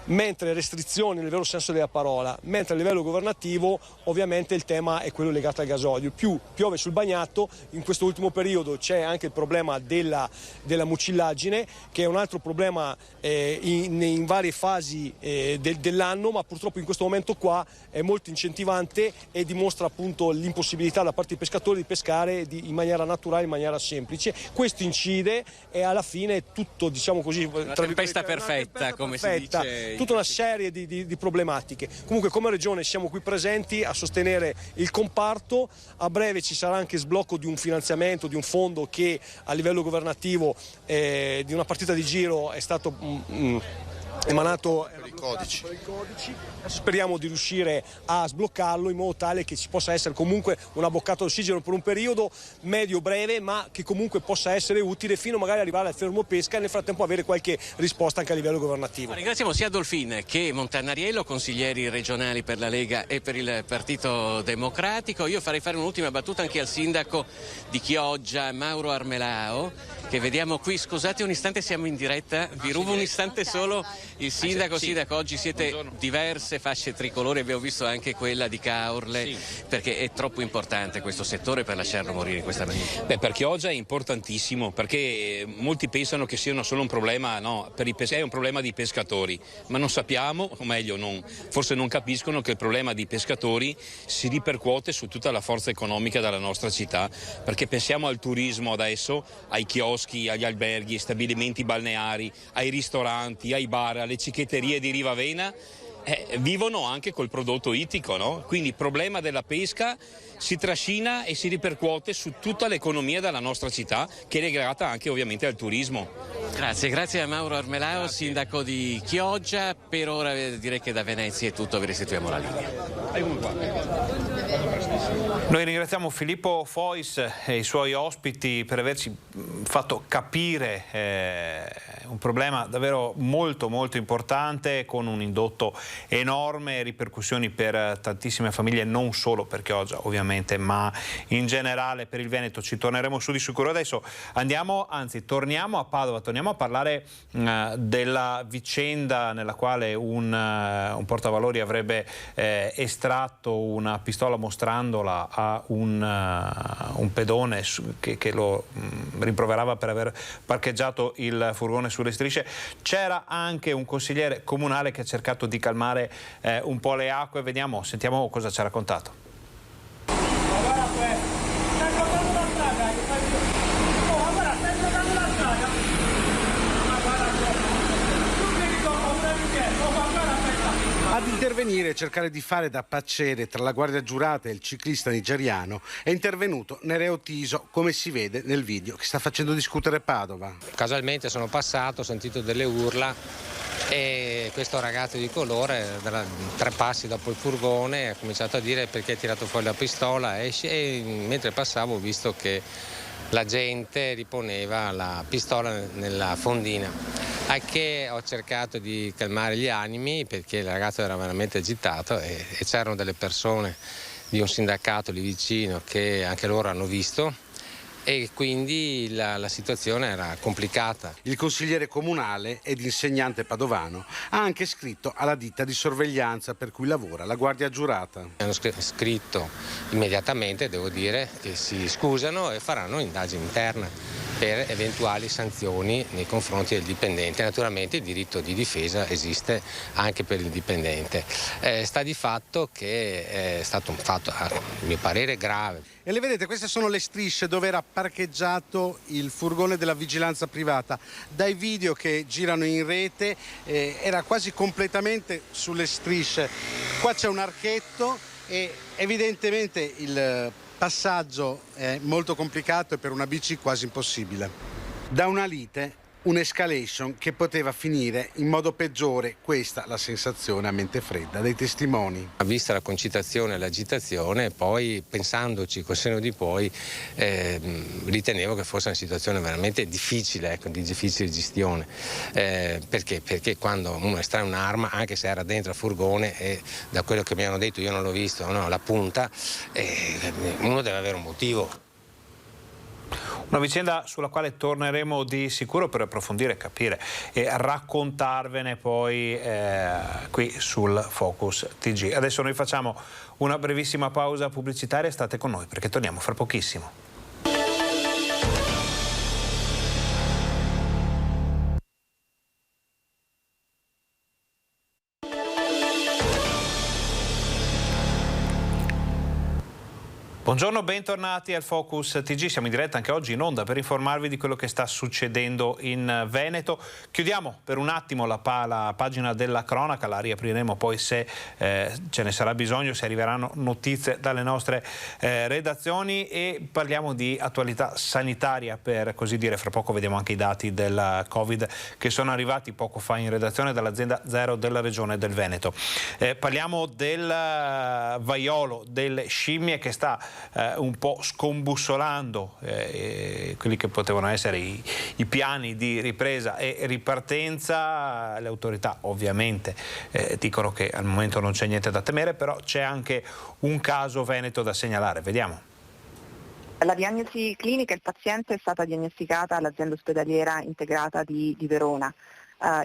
S11: mentre restrizioni nel vero senso della parola, mentre a livello governativo ovviamente il tema è quello legato al gasolio. Più piove sul bagnato, in questo ultimo periodo c'è anche il problema della mucillaggine, che è un altro problema in varie fasi dell'anno, ma purtroppo in questo momento qua è molto incentivante e dimostra appunto l'impossibilità da parte dei pescatori di pescare in maniera naturale, in maniera semplice. Questo incide e alla fine tutto, diciamo così,
S16: una tempesta perfetta, come si dice,
S11: tutta una serie di problematiche. Comunque come regione siamo qui presenti a sostenere il comparto. A breve ci sarà anche sblocco di un finanziamento, di un fondo che a livello governativo di una partita di giro è stato
S20: emanato i codici. Speriamo di riuscire a sbloccarlo in modo tale che ci possa essere comunque una boccata d'ossigeno per un periodo medio-breve, ma che comunque possa essere utile fino magari ad arrivare al fermo pesca e nel frattempo avere qualche risposta anche a livello governativo.
S16: Ringraziamo sia Dolfin che Montanariello, consiglieri regionali per la Lega e per il Partito Democratico. Io farei fare un'ultima battuta anche al sindaco di Chioggia, Mauro Armelao, che vediamo qui. Scusate un istante, siamo in diretta, vi rubo un istante solo. Il sindaco, sindaco, oggi siete diverse fasce tricolori, abbiamo visto anche quella di Caorle, perché è troppo importante questo settore per lasciarlo morire in questa maniera.
S21: Per Chioggia è importantissimo, perché molti pensano che sia solo un problema, no, è un problema di pescatori, ma non sappiamo, o meglio forse non capiscono che il problema di pescatori si ripercuote su tutta la forza economica della nostra città, perché pensiamo al turismo adesso, ai chioschi, agli alberghi, ai stabilimenti balneari, ai ristoranti, ai bar, alle cicchetterie di Rivavena, vivono anche col prodotto ittico, no? Quindi il problema della pesca si trascina e si ripercuote su tutta l'economia della nostra città, che è legata anche ovviamente al turismo.
S16: Grazie a Mauro Armelao, sindaco di Chioggia. Per ora direi che da Venezia è tutto, vi restituiamo la linea.
S1: Noi ringraziamo Filippo Fois e i suoi ospiti per averci fatto capire un problema davvero molto importante, con un indotto enorme, ripercussioni per tantissime famiglie, non solo per Chioggia ovviamente, ma in generale per il Veneto. Ci torneremo su di sicuro. Adesso torniamo a Padova, torniamo a parlare della vicenda nella quale un portavalori avrebbe estratto una pistola mostrandola a un pedone che lo rimproverava per aver parcheggiato il furgone sulle strisce. C'era anche un consigliere comunale che ha cercato di calmare un po' le acque. Sentiamo cosa ci ha raccontato.
S12: Ad intervenire e cercare di fare da pacere tra la guardia giurata e il ciclista nigeriano è intervenuto Nereo Tiso, come si vede nel video che sta facendo discutere Padova.
S22: Casualmente sono passato, ho sentito delle urla e questo ragazzo di colore, 3 passi dopo il furgone, ha cominciato a dire perché hai tirato fuori la pistola, e mentre passavo ho visto che la gente riponeva la pistola nella fondina, a che ho cercato di calmare gli animi perché il ragazzo era veramente agitato e c'erano delle persone di un sindacato lì vicino che anche loro hanno visto, e quindi la situazione era complicata.
S12: Il consigliere comunale ed insegnante padovano ha anche scritto alla ditta di sorveglianza per cui lavora la guardia giurata.
S22: Hanno scritto immediatamente, devo dire, che si scusano e faranno indagine interna per eventuali sanzioni nei confronti del dipendente. Naturalmente il diritto di difesa esiste anche per il dipendente. Sta di fatto che è stato un fatto, a mio parere, grave.
S12: E le vedete, queste sono le strisce dove era parcheggiato il furgone della vigilanza privata. Dai video che girano in rete era quasi completamente sulle strisce. Qua c'è un archetto e evidentemente il passaggio è molto complicato e per una bici quasi impossibile. Da una lite un'escalation che poteva finire in modo peggiore, questa la sensazione a mente fredda dei testimoni.
S22: Vista la concitazione e l'agitazione, poi pensandoci col senno di poi ritenevo che fosse una situazione veramente difficile, di difficile gestione. Perché? Perché quando uno estrae un'arma, anche se era dentro il furgone, e da quello che mi hanno detto, io non l'ho visto, no, la punta, uno deve avere un motivo.
S1: Una vicenda sulla quale torneremo di sicuro per approfondire, capire e raccontarvene poi qui sul Focus TG. Adesso noi facciamo una brevissima pausa pubblicitaria, state con noi perché torniamo fra pochissimo. Buongiorno, bentornati al Focus TG. Siamo in diretta anche oggi in onda per informarvi di quello che sta succedendo in Veneto. Chiudiamo per un attimo la pagina della cronaca, la riapriremo poi se ce ne sarà bisogno, se arriveranno notizie dalle nostre redazioni, e parliamo di attualità sanitaria, per così dire. Fra poco vediamo anche i dati del Covid che sono arrivati poco fa in redazione dall'azienda Zero della Regione del Veneto. Parliamo del vaiolo delle scimmie che sta un po' scombussolando quelli che potevano essere i piani di ripresa e ripartenza. Le autorità ovviamente dicono che al momento non c'è niente da temere, però c'è anche un caso veneto da segnalare. Vediamo.
S2: La diagnosi clinica, il paziente è stata diagnosticata all'azienda ospedaliera integrata di Verona.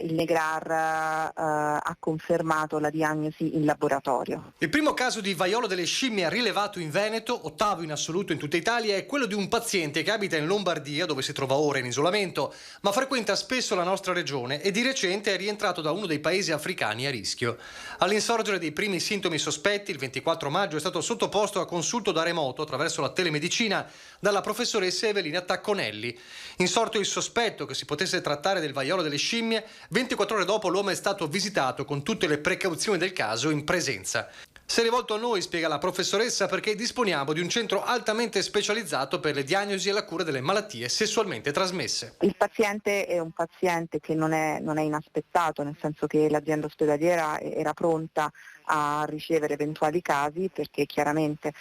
S2: Il Negrar ha confermato la diagnosi in laboratorio.
S3: Il primo caso di vaiolo delle scimmie rilevato in Veneto, 8º in assoluto in tutta Italia, è quello di un paziente che abita in Lombardia, dove si trova ora in isolamento, ma frequenta spesso la nostra regione e di recente è rientrato da uno dei paesi africani a rischio. All'insorgere dei primi sintomi sospetti, il 24 maggio è stato sottoposto a consulto da remoto attraverso la telemedicina dalla professoressa Evelina Tacconelli. Insorto il sospetto che si potesse trattare del vaiolo delle scimmie, 24 ore dopo l'uomo è stato visitato con tutte le precauzioni del caso in presenza. Si è rivolto a noi, spiega la professoressa, perché disponiamo di un centro altamente specializzato per le diagnosi e la cura delle malattie sessualmente trasmesse.
S2: Il paziente è un paziente che non è inaspettato, nel senso che l'azienda ospedaliera era pronta a ricevere eventuali casi, perché chiaramente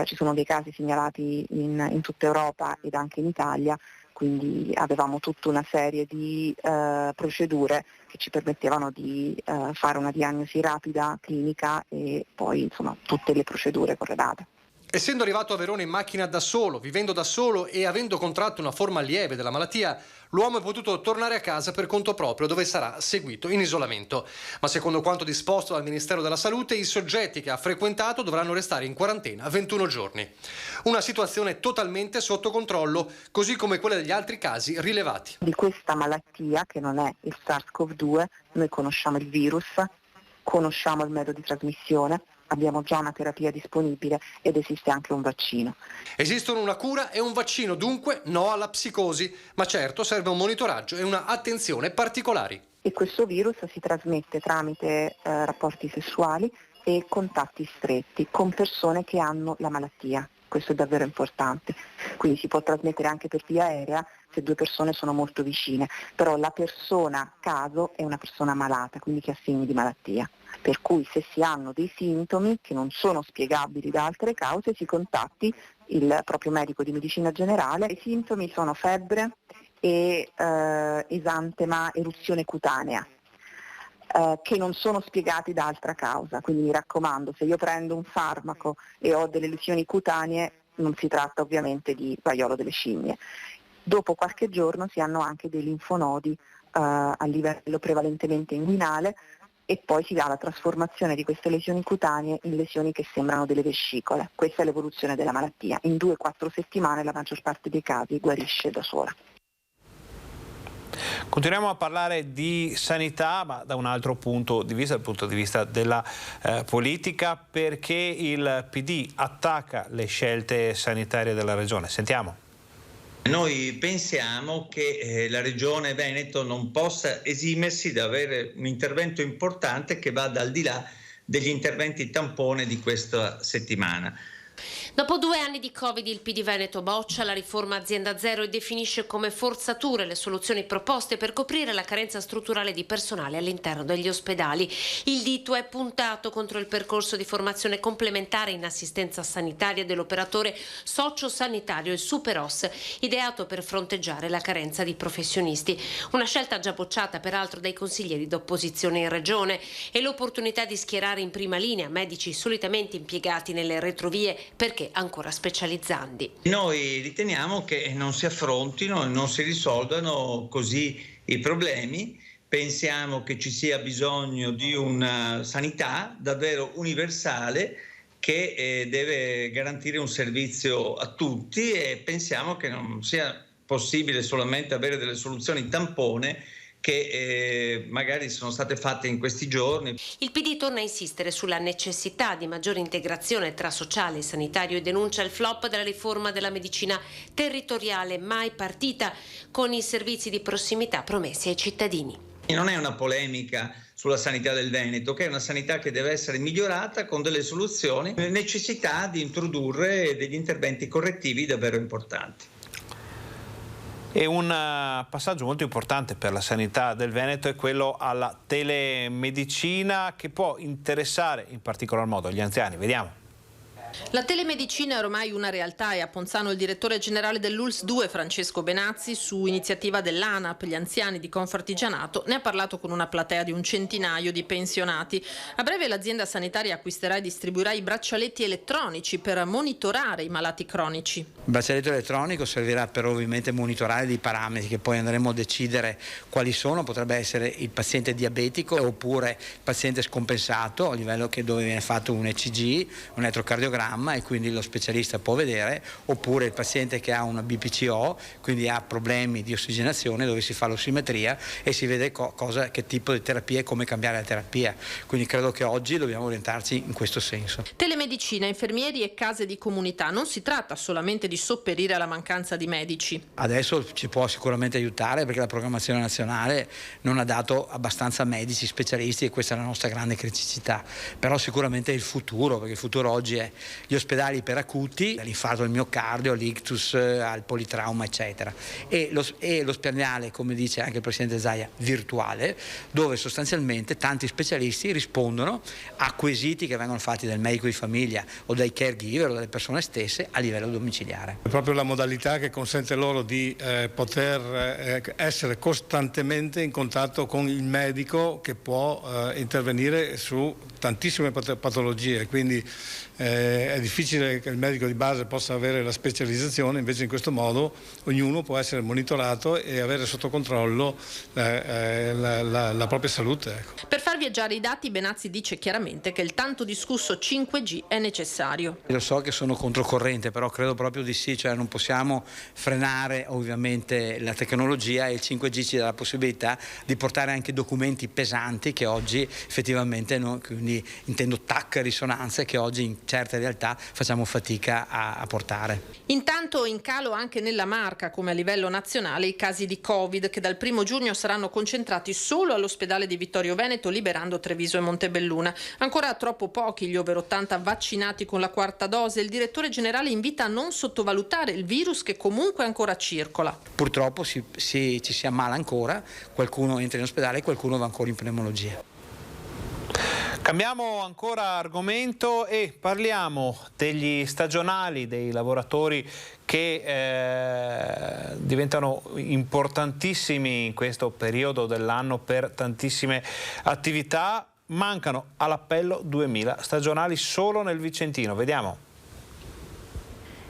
S2: ci sono dei casi segnalati in tutta Europa ed anche in Italia. Quindi avevamo tutta una serie di procedure che ci permettevano di fare una diagnosi rapida, clinica, e poi insomma tutte le procedure corredate.
S3: Essendo arrivato a Verona in macchina da solo, vivendo da solo e avendo contratto una forma lieve della malattia, l'uomo è potuto tornare a casa per conto proprio, dove sarà seguito in isolamento. Ma secondo quanto disposto dal Ministero della Salute, i soggetti che ha frequentato dovranno restare in quarantena 21 giorni. Una situazione totalmente sotto controllo, così come quella degli altri casi rilevati.
S2: Di questa malattia, che non è il SARS-CoV-2, noi conosciamo il virus, conosciamo il metodo di trasmissione, abbiamo già una terapia disponibile ed esiste anche un vaccino.
S3: Esistono una cura e un vaccino, dunque no alla psicosi, ma certo serve un monitoraggio e una attenzione particolari.
S2: E questo virus si trasmette tramite rapporti sessuali e contatti stretti con persone che hanno la malattia. Questo è davvero importante. Quindi si può trasmettere anche per via aerea se due persone sono molto vicine, però la persona caso è una persona malata, quindi che ha segni di malattia. Per cui se si hanno dei sintomi che non sono spiegabili da altre cause, si contatti il proprio medico di medicina generale. I sintomi sono febbre e esantema, eruzione cutanea, che non sono spiegati da altra causa. Quindi mi raccomando, se io prendo un farmaco e ho delle lesioni cutanee, non si tratta ovviamente di vaiolo delle scimmie. Dopo qualche giorno si hanno anche dei linfonodi a livello prevalentemente inguinale, e poi si dà la trasformazione di queste lesioni cutanee in lesioni che sembrano delle vescicole. Questa è l'evoluzione della malattia. In 2-4 settimane la maggior parte dei casi guarisce da sola.
S1: Continuiamo a parlare di sanità, ma da un altro punto di vista, dal punto di vista della politica, perché il PD attacca le scelte sanitarie della Regione. Sentiamo.
S23: Noi pensiamo che la Regione Veneto non possa esimersi da avere un intervento importante che vada al di là degli interventi tampone di questa settimana.
S24: Dopo 2 anni di Covid, il PD Veneto boccia la riforma Azienda Zero e definisce come forzature le soluzioni proposte per coprire la carenza strutturale di personale all'interno degli ospedali. Il dito è puntato contro il percorso di formazione complementare in assistenza sanitaria dell'operatore sociosanitario, il Superos, ideato per fronteggiare la carenza di professionisti. Una scelta già bocciata peraltro dai consiglieri d'opposizione in Regione, e l'opportunità di schierare in prima linea medici solitamente impiegati nelle retrovie perché ancora specializzandi.
S23: Noi riteniamo che non si affrontino e non si risolvano così i problemi. Pensiamo che ci sia bisogno di una sanità davvero universale che deve garantire un servizio a tutti, e pensiamo che non sia possibile solamente avere delle soluzioni tampone che magari sono state fatte in questi giorni.
S24: Il PD torna a insistere sulla necessità di maggiore integrazione tra sociale e sanitario e denuncia il flop della riforma della medicina territoriale mai partita, con i servizi di prossimità promessi ai cittadini.
S23: Non è una polemica sulla sanità del Veneto, che è una sanità che deve essere migliorata con delle soluzioni, necessità di introdurre degli interventi correttivi davvero importanti.
S1: E un passaggio molto importante per la sanità del Veneto è quello alla telemedicina, che può interessare in particolar modo gli anziani. Vediamo.
S4: La telemedicina è ormai una realtà e a Ponzano il direttore generale dell'ULSS 2, Francesco Benazzi, su iniziativa dell'ANAP, gli anziani di Confartigianato, ne ha parlato con una platea di un centinaio di pensionati. A breve l'azienda sanitaria acquisterà e distribuirà i braccialetti elettronici per monitorare i malati cronici.
S5: Il braccialetto elettronico servirà per ovviamente monitorare dei parametri che poi andremo a decidere quali sono. Potrebbe essere il paziente diabetico oppure il paziente scompensato a livello dove viene fatto un ECG, un elettrocardiogramma, e quindi lo specialista può vedere, oppure il paziente che ha una BPCO, quindi ha problemi di ossigenazione, dove si fa l'ossimetria e si vede che tipo di terapia e come cambiare la terapia. Quindi credo che oggi dobbiamo orientarci in questo senso.
S4: Telemedicina, infermieri e case di comunità. Non si tratta solamente di sopperire alla mancanza di medici.
S5: Adesso ci può sicuramente aiutare perché la programmazione nazionale non ha dato abbastanza medici specialisti e questa è la nostra grande criticità. Però sicuramente è il futuro, perché il futuro oggi è gli ospedali iperacuti, dall'infarto del miocardio, all'ictus, al politrauma, eccetera. E l'ospedale, come dice anche il Presidente Zaia, virtuale, dove sostanzialmente tanti specialisti rispondono a quesiti che vengono fatti dal medico di famiglia o dai caregiver o dalle persone stesse a livello domiciliare.
S15: È proprio la modalità che consente loro di poter essere costantemente in contatto con il medico che può intervenire su tantissime patologie, quindi è difficile che il medico di base possa avere la specializzazione, invece in questo modo ognuno può essere monitorato e avere sotto controllo la propria salute. Ecco.
S4: Per far viaggiare i dati, Benazzi dice chiaramente che il tanto discusso 5G è necessario.
S5: Lo so che sono controcorrente, però credo proprio di sì, cioè non possiamo frenare ovviamente la tecnologia e il 5G ci dà la possibilità di portare anche documenti pesanti che oggi effettivamente quindi intendo TAC, risonanze che oggi in certe realtà facciamo fatica a portare.
S4: Intanto in calo anche nella Marca, come a livello nazionale, i casi di Covid che dal 1 giugno saranno concentrati solo all'ospedale di Vittorio Veneto, liberando Treviso e Montebelluna. Ancora troppo pochi gli over 80 vaccinati con la quarta dose. Il direttore generale invita a non sottovalutare il virus che comunque ancora circola.
S5: Purtroppo ci si ammala ancora, qualcuno entra in ospedale e qualcuno va ancora in pneumologia.
S1: Cambiamo ancora argomento e parliamo degli stagionali, dei lavoratori che diventano importantissimi in questo periodo dell'anno per tantissime attività. Mancano all'appello 2000 stagionali solo nel Vicentino. Vediamo.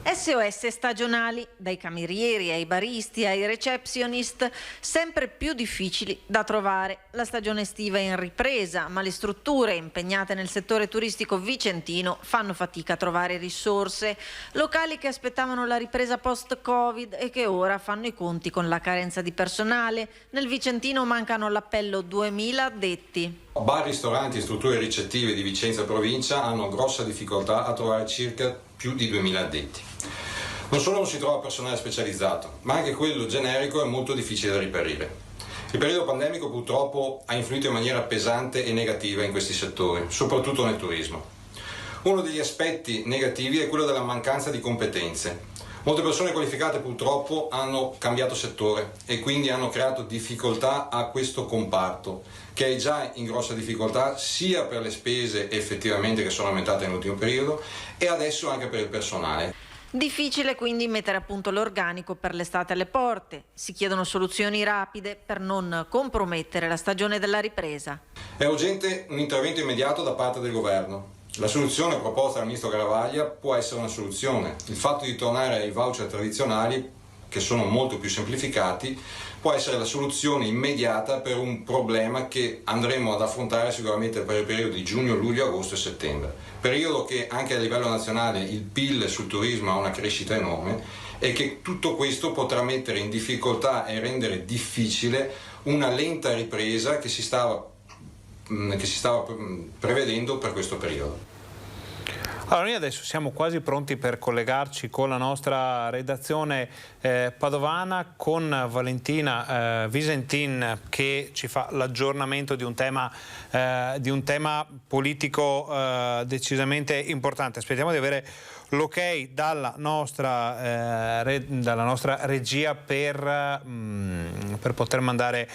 S6: SOS stagionali, dai camerieri ai baristi ai receptionist, sempre più difficili da trovare. La stagione estiva è in ripresa, ma le strutture impegnate nel settore turistico vicentino fanno fatica a trovare risorse. Locali che aspettavano la ripresa post-Covid e che ora fanno i conti con la carenza di personale. Nel Vicentino mancano all'appello 2000 addetti.
S7: Bar, ristoranti e strutture ricettive di Vicenza provincia hanno grossa difficoltà a trovare circa più di 2000 addetti. Non solo non si trova personale specializzato, ma anche quello generico è molto difficile da reperire. Il periodo pandemico purtroppo ha influito in maniera pesante e negativa in questi settori, soprattutto nel turismo. Uno degli aspetti negativi è quello della mancanza di competenze. Molte persone qualificate purtroppo hanno cambiato settore e quindi hanno creato difficoltà a questo comparto, che è già in grossa difficoltà sia per le spese effettivamente che sono aumentate nell'ultimo periodo e adesso anche per il personale.
S6: Difficile quindi mettere a punto l'organico per l'estate alle porte. Si chiedono soluzioni rapide per non compromettere la stagione della ripresa.
S7: È urgente un intervento immediato da parte del governo. La soluzione proposta dal ministro Garavaglia può essere una soluzione. Il fatto di tornare ai voucher tradizionali, che sono molto più semplificati, può essere la soluzione immediata per un problema che andremo ad affrontare sicuramente per il periodo di giugno, luglio, agosto e settembre. Periodo che anche a livello nazionale il PIL sul turismo ha una crescita enorme e che tutto questo potrà mettere in difficoltà e rendere difficile una lenta ripresa che si stava prevedendo per questo periodo.
S1: Allora, noi adesso siamo quasi pronti per collegarci con la nostra redazione padovana, con Valentina Visentin, che ci fa l'aggiornamento di un tema politico decisamente importante. Aspettiamo di avere l'ok dalla nostra regia per poter mandare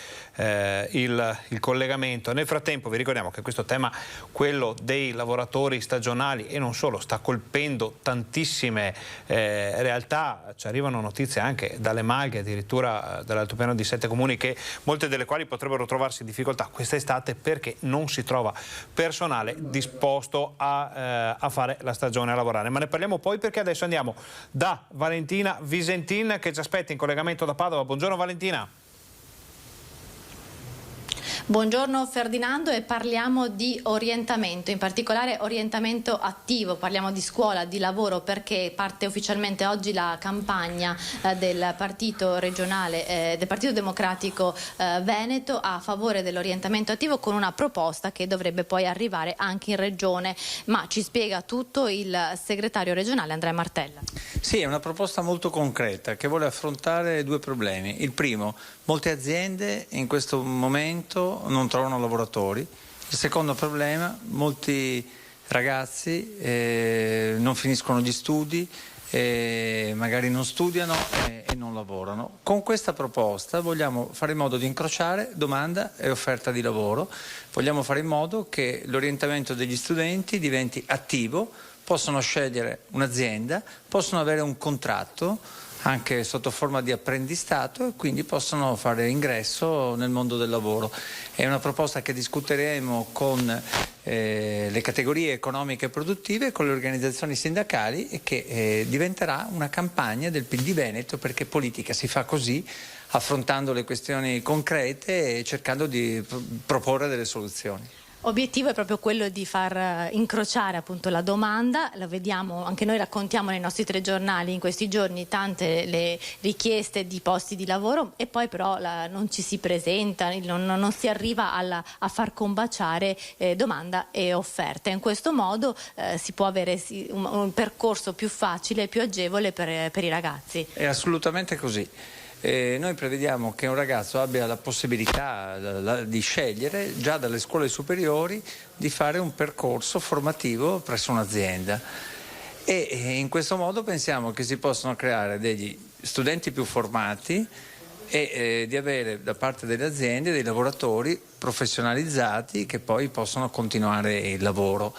S1: il collegamento. Nel frattempo vi ricordiamo che questo tema, quello dei lavoratori stagionali e non solo, sta colpendo tantissime realtà. Ci arrivano notizie anche dalle Maghe, addirittura dall'altopiano di 7 comuni, che molte delle quali potrebbero trovarsi in difficoltà quest'estate perché non si trova personale disposto a fare la stagione, a lavorare. Ma ne parliamo poi, perché adesso andiamo da Valentina Visentin, che ci aspetta in collegamento da Padova. Buongiorno Valentina.
S8: Buongiorno Ferdinando, e parliamo di orientamento, in particolare orientamento attivo. Parliamo di scuola, di lavoro, perché parte ufficialmente oggi la campagna del partito regionale, del Partito Democratico Veneto, a favore dell'orientamento attivo, con una proposta che dovrebbe poi arrivare anche in regione. Ma ci spiega tutto il segretario regionale Andrea Martella.
S9: Sì, è una proposta molto concreta che vuole affrontare due problemi. Il primo: molte aziende in questo momento non trovano lavoratori. Il secondo problema: molti ragazzi non finiscono gli studi, magari non studiano e non lavorano. Con questa proposta vogliamo fare in modo di incrociare domanda e offerta di lavoro, vogliamo fare in modo che l'orientamento degli studenti diventi attivo, possono scegliere un'azienda, possono avere un contratto anche sotto forma di apprendistato e quindi possono fare ingresso nel mondo del lavoro. È una proposta che discuteremo con le categorie economiche e produttive, con le organizzazioni sindacali, e che diventerà una campagna del PD Veneto, perché politica si fa così, affrontando le questioni concrete e cercando di proporre delle soluzioni.
S8: Obiettivo è proprio quello di far incrociare appunto la domanda. Lo vediamo, anche noi raccontiamo nei nostri telegiornali in questi giorni tante le richieste di posti di lavoro, e poi però non ci si presenta, non si arriva a far combaciare domanda e offerta. In questo modo si può avere un percorso più facile, più agevole per i ragazzi.
S9: È assolutamente così. Noi prevediamo che un ragazzo abbia la possibilità di scegliere già dalle scuole superiori di fare un percorso formativo presso un'azienda, e in questo modo pensiamo che si possano creare degli studenti più formati e di avere da parte delle aziende dei lavoratori professionalizzati che poi possono continuare il lavoro.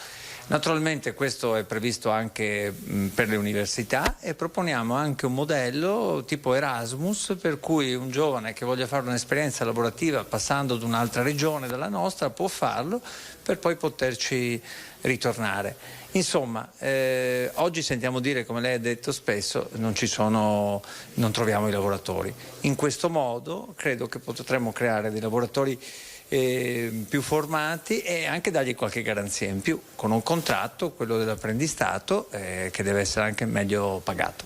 S9: Naturalmente questo è previsto anche per le università, e proponiamo anche un modello tipo Erasmus, per cui un giovane che voglia fare un'esperienza lavorativa passando ad un'altra regione dalla nostra può farlo, per poi poterci ritornare. Insomma, oggi sentiamo dire, come lei ha detto spesso, non troviamo i lavoratori. In questo modo credo che potremmo creare dei lavoratori più formati, e anche dargli qualche garanzia in più, con un contratto, quello dell'apprendistato, che deve essere anche meglio pagato.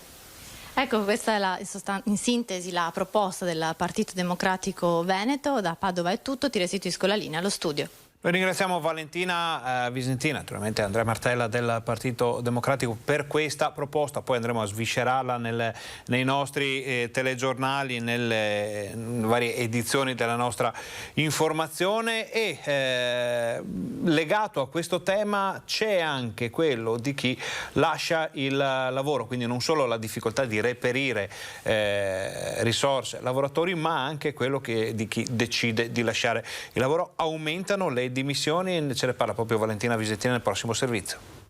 S8: Ecco, questa è in sintesi la proposta del Partito Democratico Veneto. Da Padova è tutto, ti restituisco la linea allo studio.
S1: Noi ringraziamo Valentina Visentin, naturalmente Andrea Martella del Partito Democratico, per questa proposta. Poi andremo a sviscerarla nei nostri telegiornali, nelle varie edizioni della nostra informazione. E legato a questo tema c'è anche quello di chi lascia il lavoro, quindi non solo la difficoltà di reperire risorse, lavoratori, ma anche quello di chi decide di lasciare il lavoro. Aumentano le dimissioni, ce ne parla proprio Valentina Visentin nel prossimo servizio.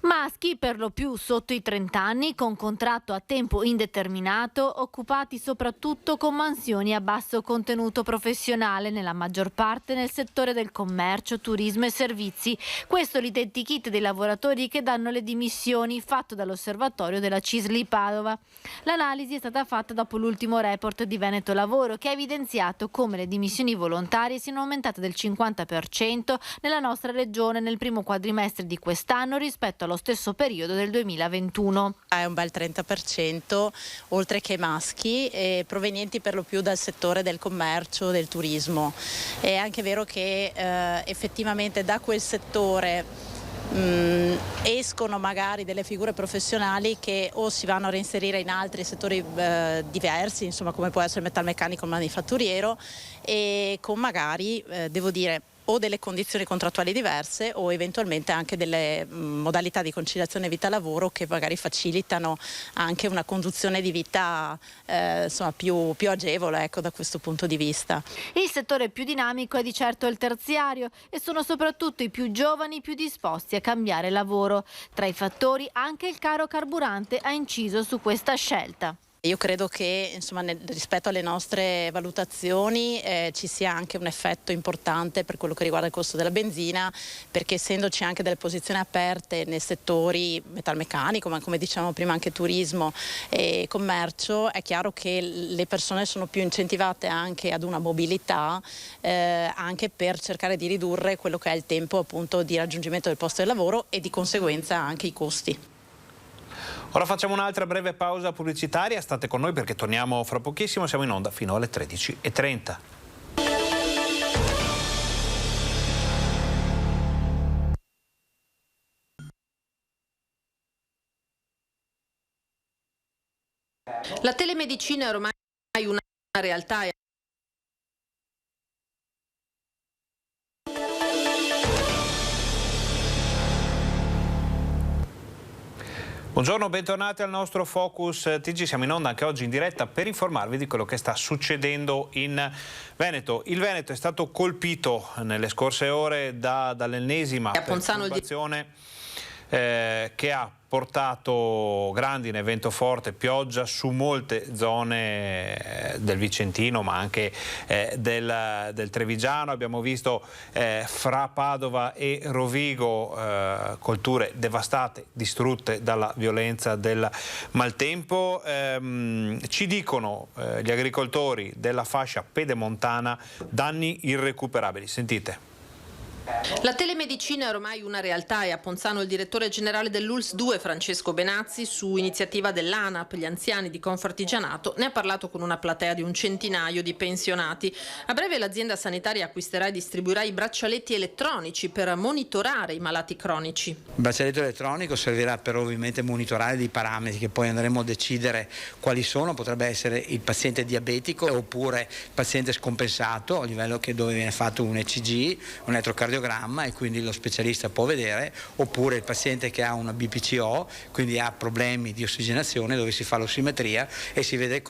S10: Maschi per lo più sotto i 30 anni, con contratto a tempo indeterminato, occupati soprattutto con mansioni a basso contenuto professionale, nella maggior parte nel settore del commercio, turismo e servizi. Questo l'identikit dei lavoratori che danno le dimissioni, fatto dall'osservatorio della CISL Padova. L'analisi è stata fatta dopo l'ultimo report di Veneto Lavoro, che ha evidenziato come le dimissioni volontarie siano aumentate del 50% nella nostra regione nel primo quadrimestre di quest'anno rispetto allo stesso stesso periodo del 2021.
S13: È un bel 30%, oltre che maschi, provenienti per lo più dal settore del commercio, del turismo. È anche vero che effettivamente da quel settore escono magari delle figure professionali che o si vanno a reinserire in altri settori diversi, insomma, come può essere il metalmeccanico, il manifatturiero, e con magari, devo dire, o delle condizioni contrattuali diverse o eventualmente anche delle modalità di conciliazione vita-lavoro che magari facilitano anche una conduzione di vita insomma, più agevole, ecco, da questo punto di vista.
S10: Il settore più dinamico è di certo il terziario e sono soprattutto i più giovani più disposti a cambiare lavoro. Tra i fattori anche il caro carburante ha inciso su questa scelta.
S13: Io credo che insomma, rispetto alle nostre valutazioni ci sia anche un effetto importante per quello che riguarda il costo della benzina, perché essendoci anche delle posizioni aperte nei settori metalmeccanico, ma come dicevamo prima anche turismo e commercio, è chiaro che le persone sono più incentivate anche ad una mobilità, anche per cercare di ridurre quello che è il tempo appunto di raggiungimento del posto di lavoro e di conseguenza anche i costi.
S1: Ora facciamo un'altra breve pausa pubblicitaria, state con noi perché torniamo fra pochissimo, siamo in onda fino alle 13:30.
S4: La telemedicina è ormai una realtà.
S1: Buongiorno, bentornati al nostro Focus TG. Siamo in onda anche oggi in diretta per informarvi di quello che sta succedendo in Veneto. Il Veneto è stato colpito nelle scorse ore dall'ennesima perturbazione che ha portato grandine, vento forte, pioggia su molte zone del Vicentino ma anche del Trevigiano. Abbiamo visto fra Padova e Rovigo colture devastate, distrutte dalla violenza del maltempo. Ci dicono gli agricoltori della fascia pedemontana danni irrecuperabili. Sentite.
S4: La telemedicina è ormai una realtà e a Ponzano il direttore generale dell'ULSS 2 Francesco Benazzi, su iniziativa dell'ANAP, gli anziani di Confartigianato, ne ha parlato con una platea di un centinaio di pensionati. A breve l'azienda sanitaria acquisterà e distribuirà i braccialetti elettronici per monitorare i malati cronici.
S5: Il braccialetto elettronico servirà per ovviamente monitorare dei parametri che poi andremo a decidere quali sono. Potrebbe essere il paziente diabetico oppure il paziente scompensato a livello dove viene fatto un ECG, un elettrocardiogramma, e quindi lo specialista può vedere, oppure il paziente che ha una BPCO, quindi ha problemi di ossigenazione, dove si fa l'ossimetria e si vede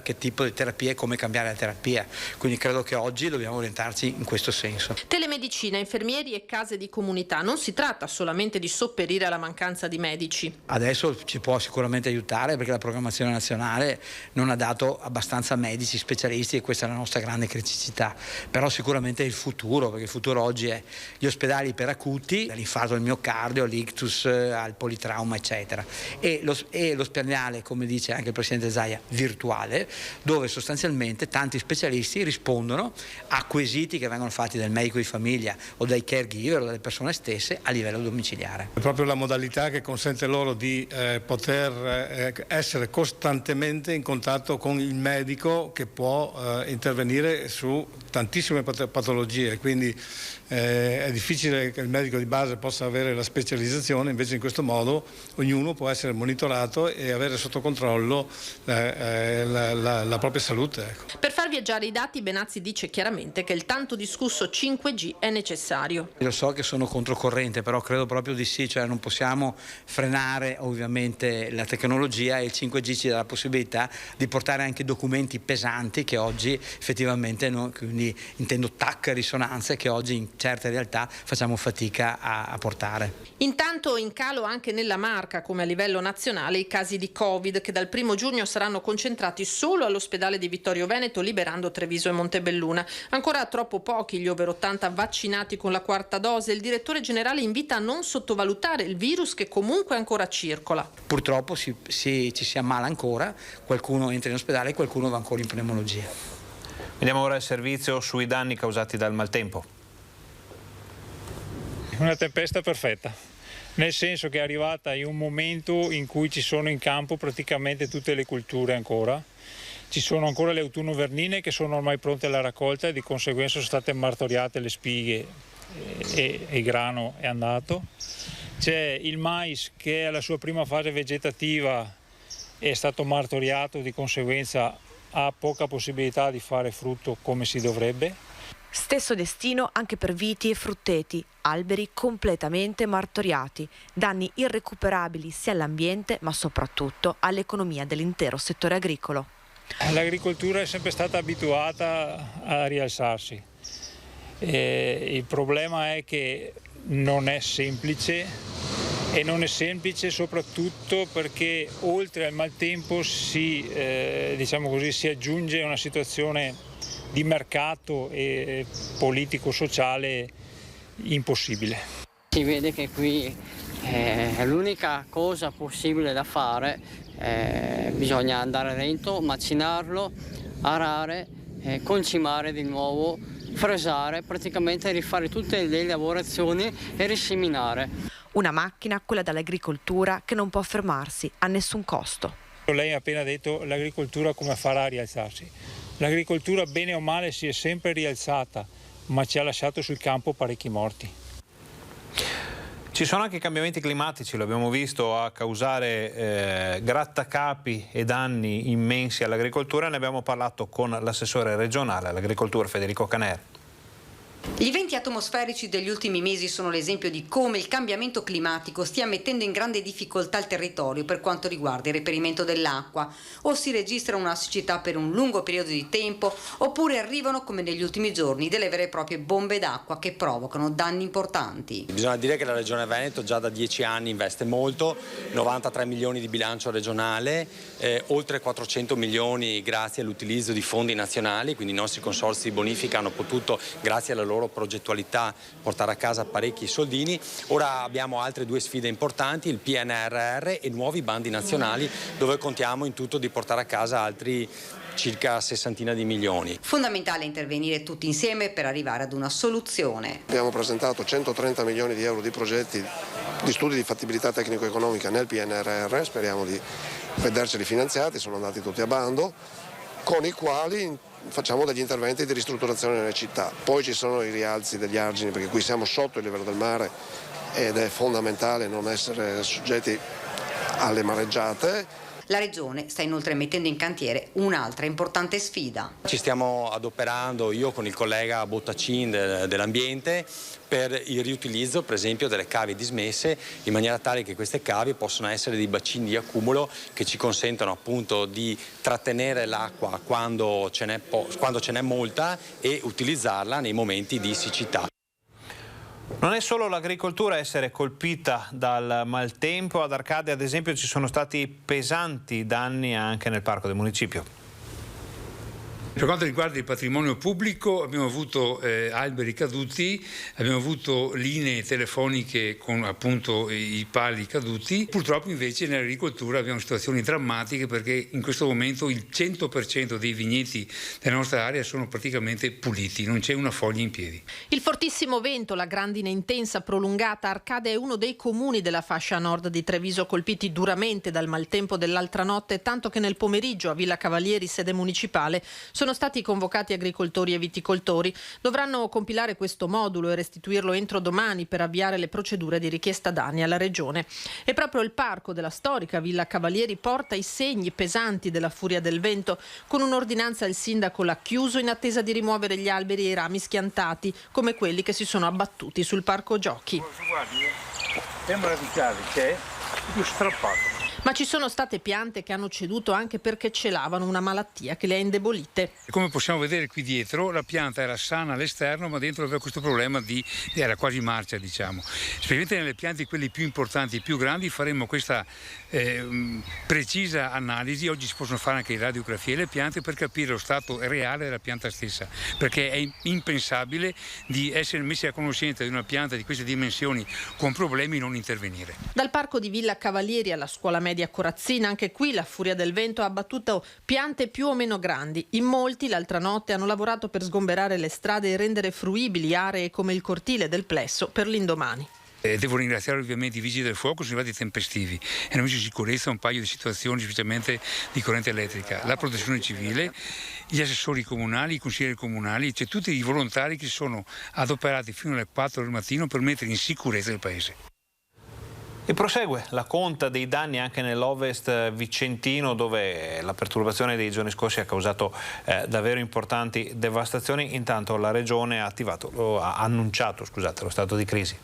S5: che tipo di terapia e come cambiare la terapia. Quindi credo che oggi dobbiamo orientarci in questo senso.
S4: Telemedicina, infermieri e case di comunità. Non si tratta solamente di sopperire alla mancanza di medici.
S5: Adesso ci può sicuramente aiutare perché la programmazione nazionale non ha dato abbastanza medici specialisti e questa è la nostra grande criticità. Però sicuramente è il futuro, perché il futuro oggi è gli ospedali per acuti, dall'infarto del miocardio, all'ictus, al politrauma eccetera, e l'ospedale, come dice anche il presidente Zaia, virtuale, dove sostanzialmente tanti specialisti rispondono a quesiti che vengono fatti dal medico di famiglia o dai caregiver o dalle persone stesse a livello domiciliare.
S14: È proprio la modalità che consente loro di poter essere costantemente in contatto con il medico che può intervenire su tantissime patologie, quindi è difficile che il medico di base possa avere la specializzazione, invece in questo modo ognuno può essere monitorato e avere sotto controllo la propria salute. Ecco.
S4: Per far viaggiare i dati, Benazzi dice chiaramente che il tanto discusso 5G è necessario.
S5: Io so che sono controcorrente, però credo proprio di sì, cioè non possiamo frenare ovviamente la tecnologia, e il 5G ci dà la possibilità di portare anche documenti pesanti che oggi effettivamente quindi intendo TAC, risonanze, che oggi in certe realtà facciamo fatica a portare.
S4: Intanto in calo anche nella Marca, come a livello nazionale, i casi di Covid che dal 1° giugno saranno concentrati solo all'ospedale di Vittorio Veneto, liberando Treviso e Montebelluna. Ancora troppo pochi gli over 80 vaccinati con la 4ª dose. Il direttore generale invita a non sottovalutare il virus che comunque ancora circola.
S5: Purtroppo ci si ammala ancora, qualcuno entra in ospedale e qualcuno va ancora in pneumologia.
S1: Vediamo ora il servizio sui danni causati dal maltempo.
S17: Una tempesta perfetta.
S11: nel senso che è arrivata in un momento in cui ci sono in campo praticamente tutte le culture ancora. Ci sono ancora le autunno-vernine che sono ormai pronte alla raccolta e di conseguenza sono state martoriate le spighe e il grano è andato. C'è il mais che è alla sua prima fase vegetativa, è stato martoriato, di conseguenza ha poca possibilità di fare frutto come si dovrebbe.
S17: Stesso destino anche per viti e frutteti, alberi completamente martoriati, danni irrecuperabili sia all'ambiente ma soprattutto all'economia dell'intero settore agricolo.
S11: L'agricoltura è sempre stata abituata a rialzarsi. Il problema è che non è semplice e non è semplice soprattutto perché oltre al maltempo si aggiunge una situazione di mercato e politico-sociale impossibile.
S18: Si vede che qui l'unica cosa possibile da fare bisogna andare dentro, macinarlo, arare, concimare di nuovo, fresare, praticamente rifare tutte le lavorazioni e riseminare.
S17: Una macchina, quella dall'agricoltura, che non può fermarsi a nessun costo.
S11: Lei ha appena detto l'agricoltura come farà a rialzarsi. L'agricoltura bene o male si è sempre rialzata, ma ci ha lasciato sul campo parecchi morti.
S1: Ci sono anche cambiamenti climatici, lo abbiamo visto, a causare grattacapi e danni immensi all'agricoltura. Ne abbiamo parlato con l'assessore regionale all'agricoltura Federico Caner.
S19: Gli venti atmosferici degli ultimi mesi sono l'esempio di come il cambiamento climatico stia mettendo in grande difficoltà il territorio per quanto riguarda il reperimento dell'acqua. O si registra una siccità per un lungo periodo di tempo, oppure arrivano, come negli ultimi giorni, delle vere e proprie bombe d'acqua che provocano danni importanti.
S25: Bisogna dire che la Regione Veneto già da 10 anni investe molto, 93 milioni di bilancio regionale, oltre 400 milioni grazie all'utilizzo di fondi nazionali, quindi i nostri consorzi di bonifica hanno potuto, grazie alla loro progettualità, portare a casa parecchi soldini. Ora abbiamo altre due sfide importanti, il PNRR e nuovi bandi nazionali, dove contiamo in tutto di portare a casa altri circa 60 di milioni.
S19: Fondamentale intervenire tutti insieme per arrivare ad una soluzione.
S26: Abbiamo presentato 130 milioni di euro di progetti di studi di fattibilità tecnico-economica nel PNRR, speriamo di vederceli finanziati, sono andati tutti a bando, con i quali facciamo degli interventi di ristrutturazione nelle città. Poi ci sono i rialzi degli argini, perché qui siamo sotto il livello del mare ed è fondamentale non essere soggetti alle mareggiate.
S19: La Regione sta inoltre mettendo in cantiere un'altra importante sfida.
S25: Ci stiamo adoperando, io con il collega Bottacin dell'ambiente, per il riutilizzo per esempio delle cave dismesse, in maniera tale che queste cave possano essere dei bacini di accumulo che ci consentono appunto di trattenere l'acqua quando ce n'è molta e utilizzarla nei momenti di siccità.
S1: Non è solo l'agricoltura a essere colpita dal maltempo. Ad Arcadia, ad esempio, ci sono stati pesanti danni anche nel parco del municipio.
S27: Per quanto riguarda il patrimonio pubblico abbiamo avuto alberi caduti, abbiamo avuto linee telefoniche con appunto i pali caduti. Purtroppo invece nell'agricoltura abbiamo situazioni drammatiche perché in questo momento il 100% dei vigneti della nostra area sono praticamente puliti, non c'è una foglia in piedi.
S4: Il fortissimo vento, la grandine intensa prolungata, Arcadia è uno dei comuni della fascia nord di Treviso colpiti duramente dal maltempo dell'altra notte, tanto che nel pomeriggio a Villa Cavalieri, sede municipale, sono stati convocati agricoltori e viticoltori. Dovranno compilare questo modulo e restituirlo entro domani per avviare le procedure di richiesta danni alla Regione. E proprio il parco della storica Villa Cavalieri porta i segni pesanti della furia del vento. Con un'ordinanza il sindaco l'ha chiuso in attesa di rimuovere gli alberi e i rami schiantati, come quelli che si sono abbattuti sul parco giochi.
S27: Sembra che è più strappato.
S4: Ma ci sono state piante che hanno ceduto anche perché celavano una malattia che le ha indebolite.
S27: Come possiamo vedere qui dietro, la pianta era sana all'esterno, ma dentro aveva questo problema era quasi marcia, diciamo. Specialmente nelle piante, quelle più importanti, più grandi, faremo questa precisa analisi. Oggi si possono fare anche le radiografie delle piante per capire lo stato reale della pianta stessa, perché è impensabile di essere messi a conoscenza di una pianta di queste dimensioni con problemi e non intervenire.
S4: Dal parco di Villa Cavalieri alla scuola media Corazzina, anche qui la furia del vento ha abbattuto piante più o meno grandi. In molti l'altra notte hanno lavorato per sgomberare le strade e rendere fruibili aree come il cortile del plesso per l'indomani.
S27: Devo ringraziare ovviamente i vigili del fuoco, sono arrivati tempestivi e hanno messo in sicurezza un paio di situazioni, specialmente di corrente elettrica, la protezione civile, gli assessori comunali, i consiglieri comunali, cioè tutti i volontari che sono adoperati fino alle 4 del mattino per mettere in sicurezza il paese.
S1: E prosegue la conta dei danni anche nell'Ovest vicentino, dove la perturbazione dei giorni scorsi ha causato davvero importanti devastazioni. Intanto la Regione ha annunciato lo stato di crisi.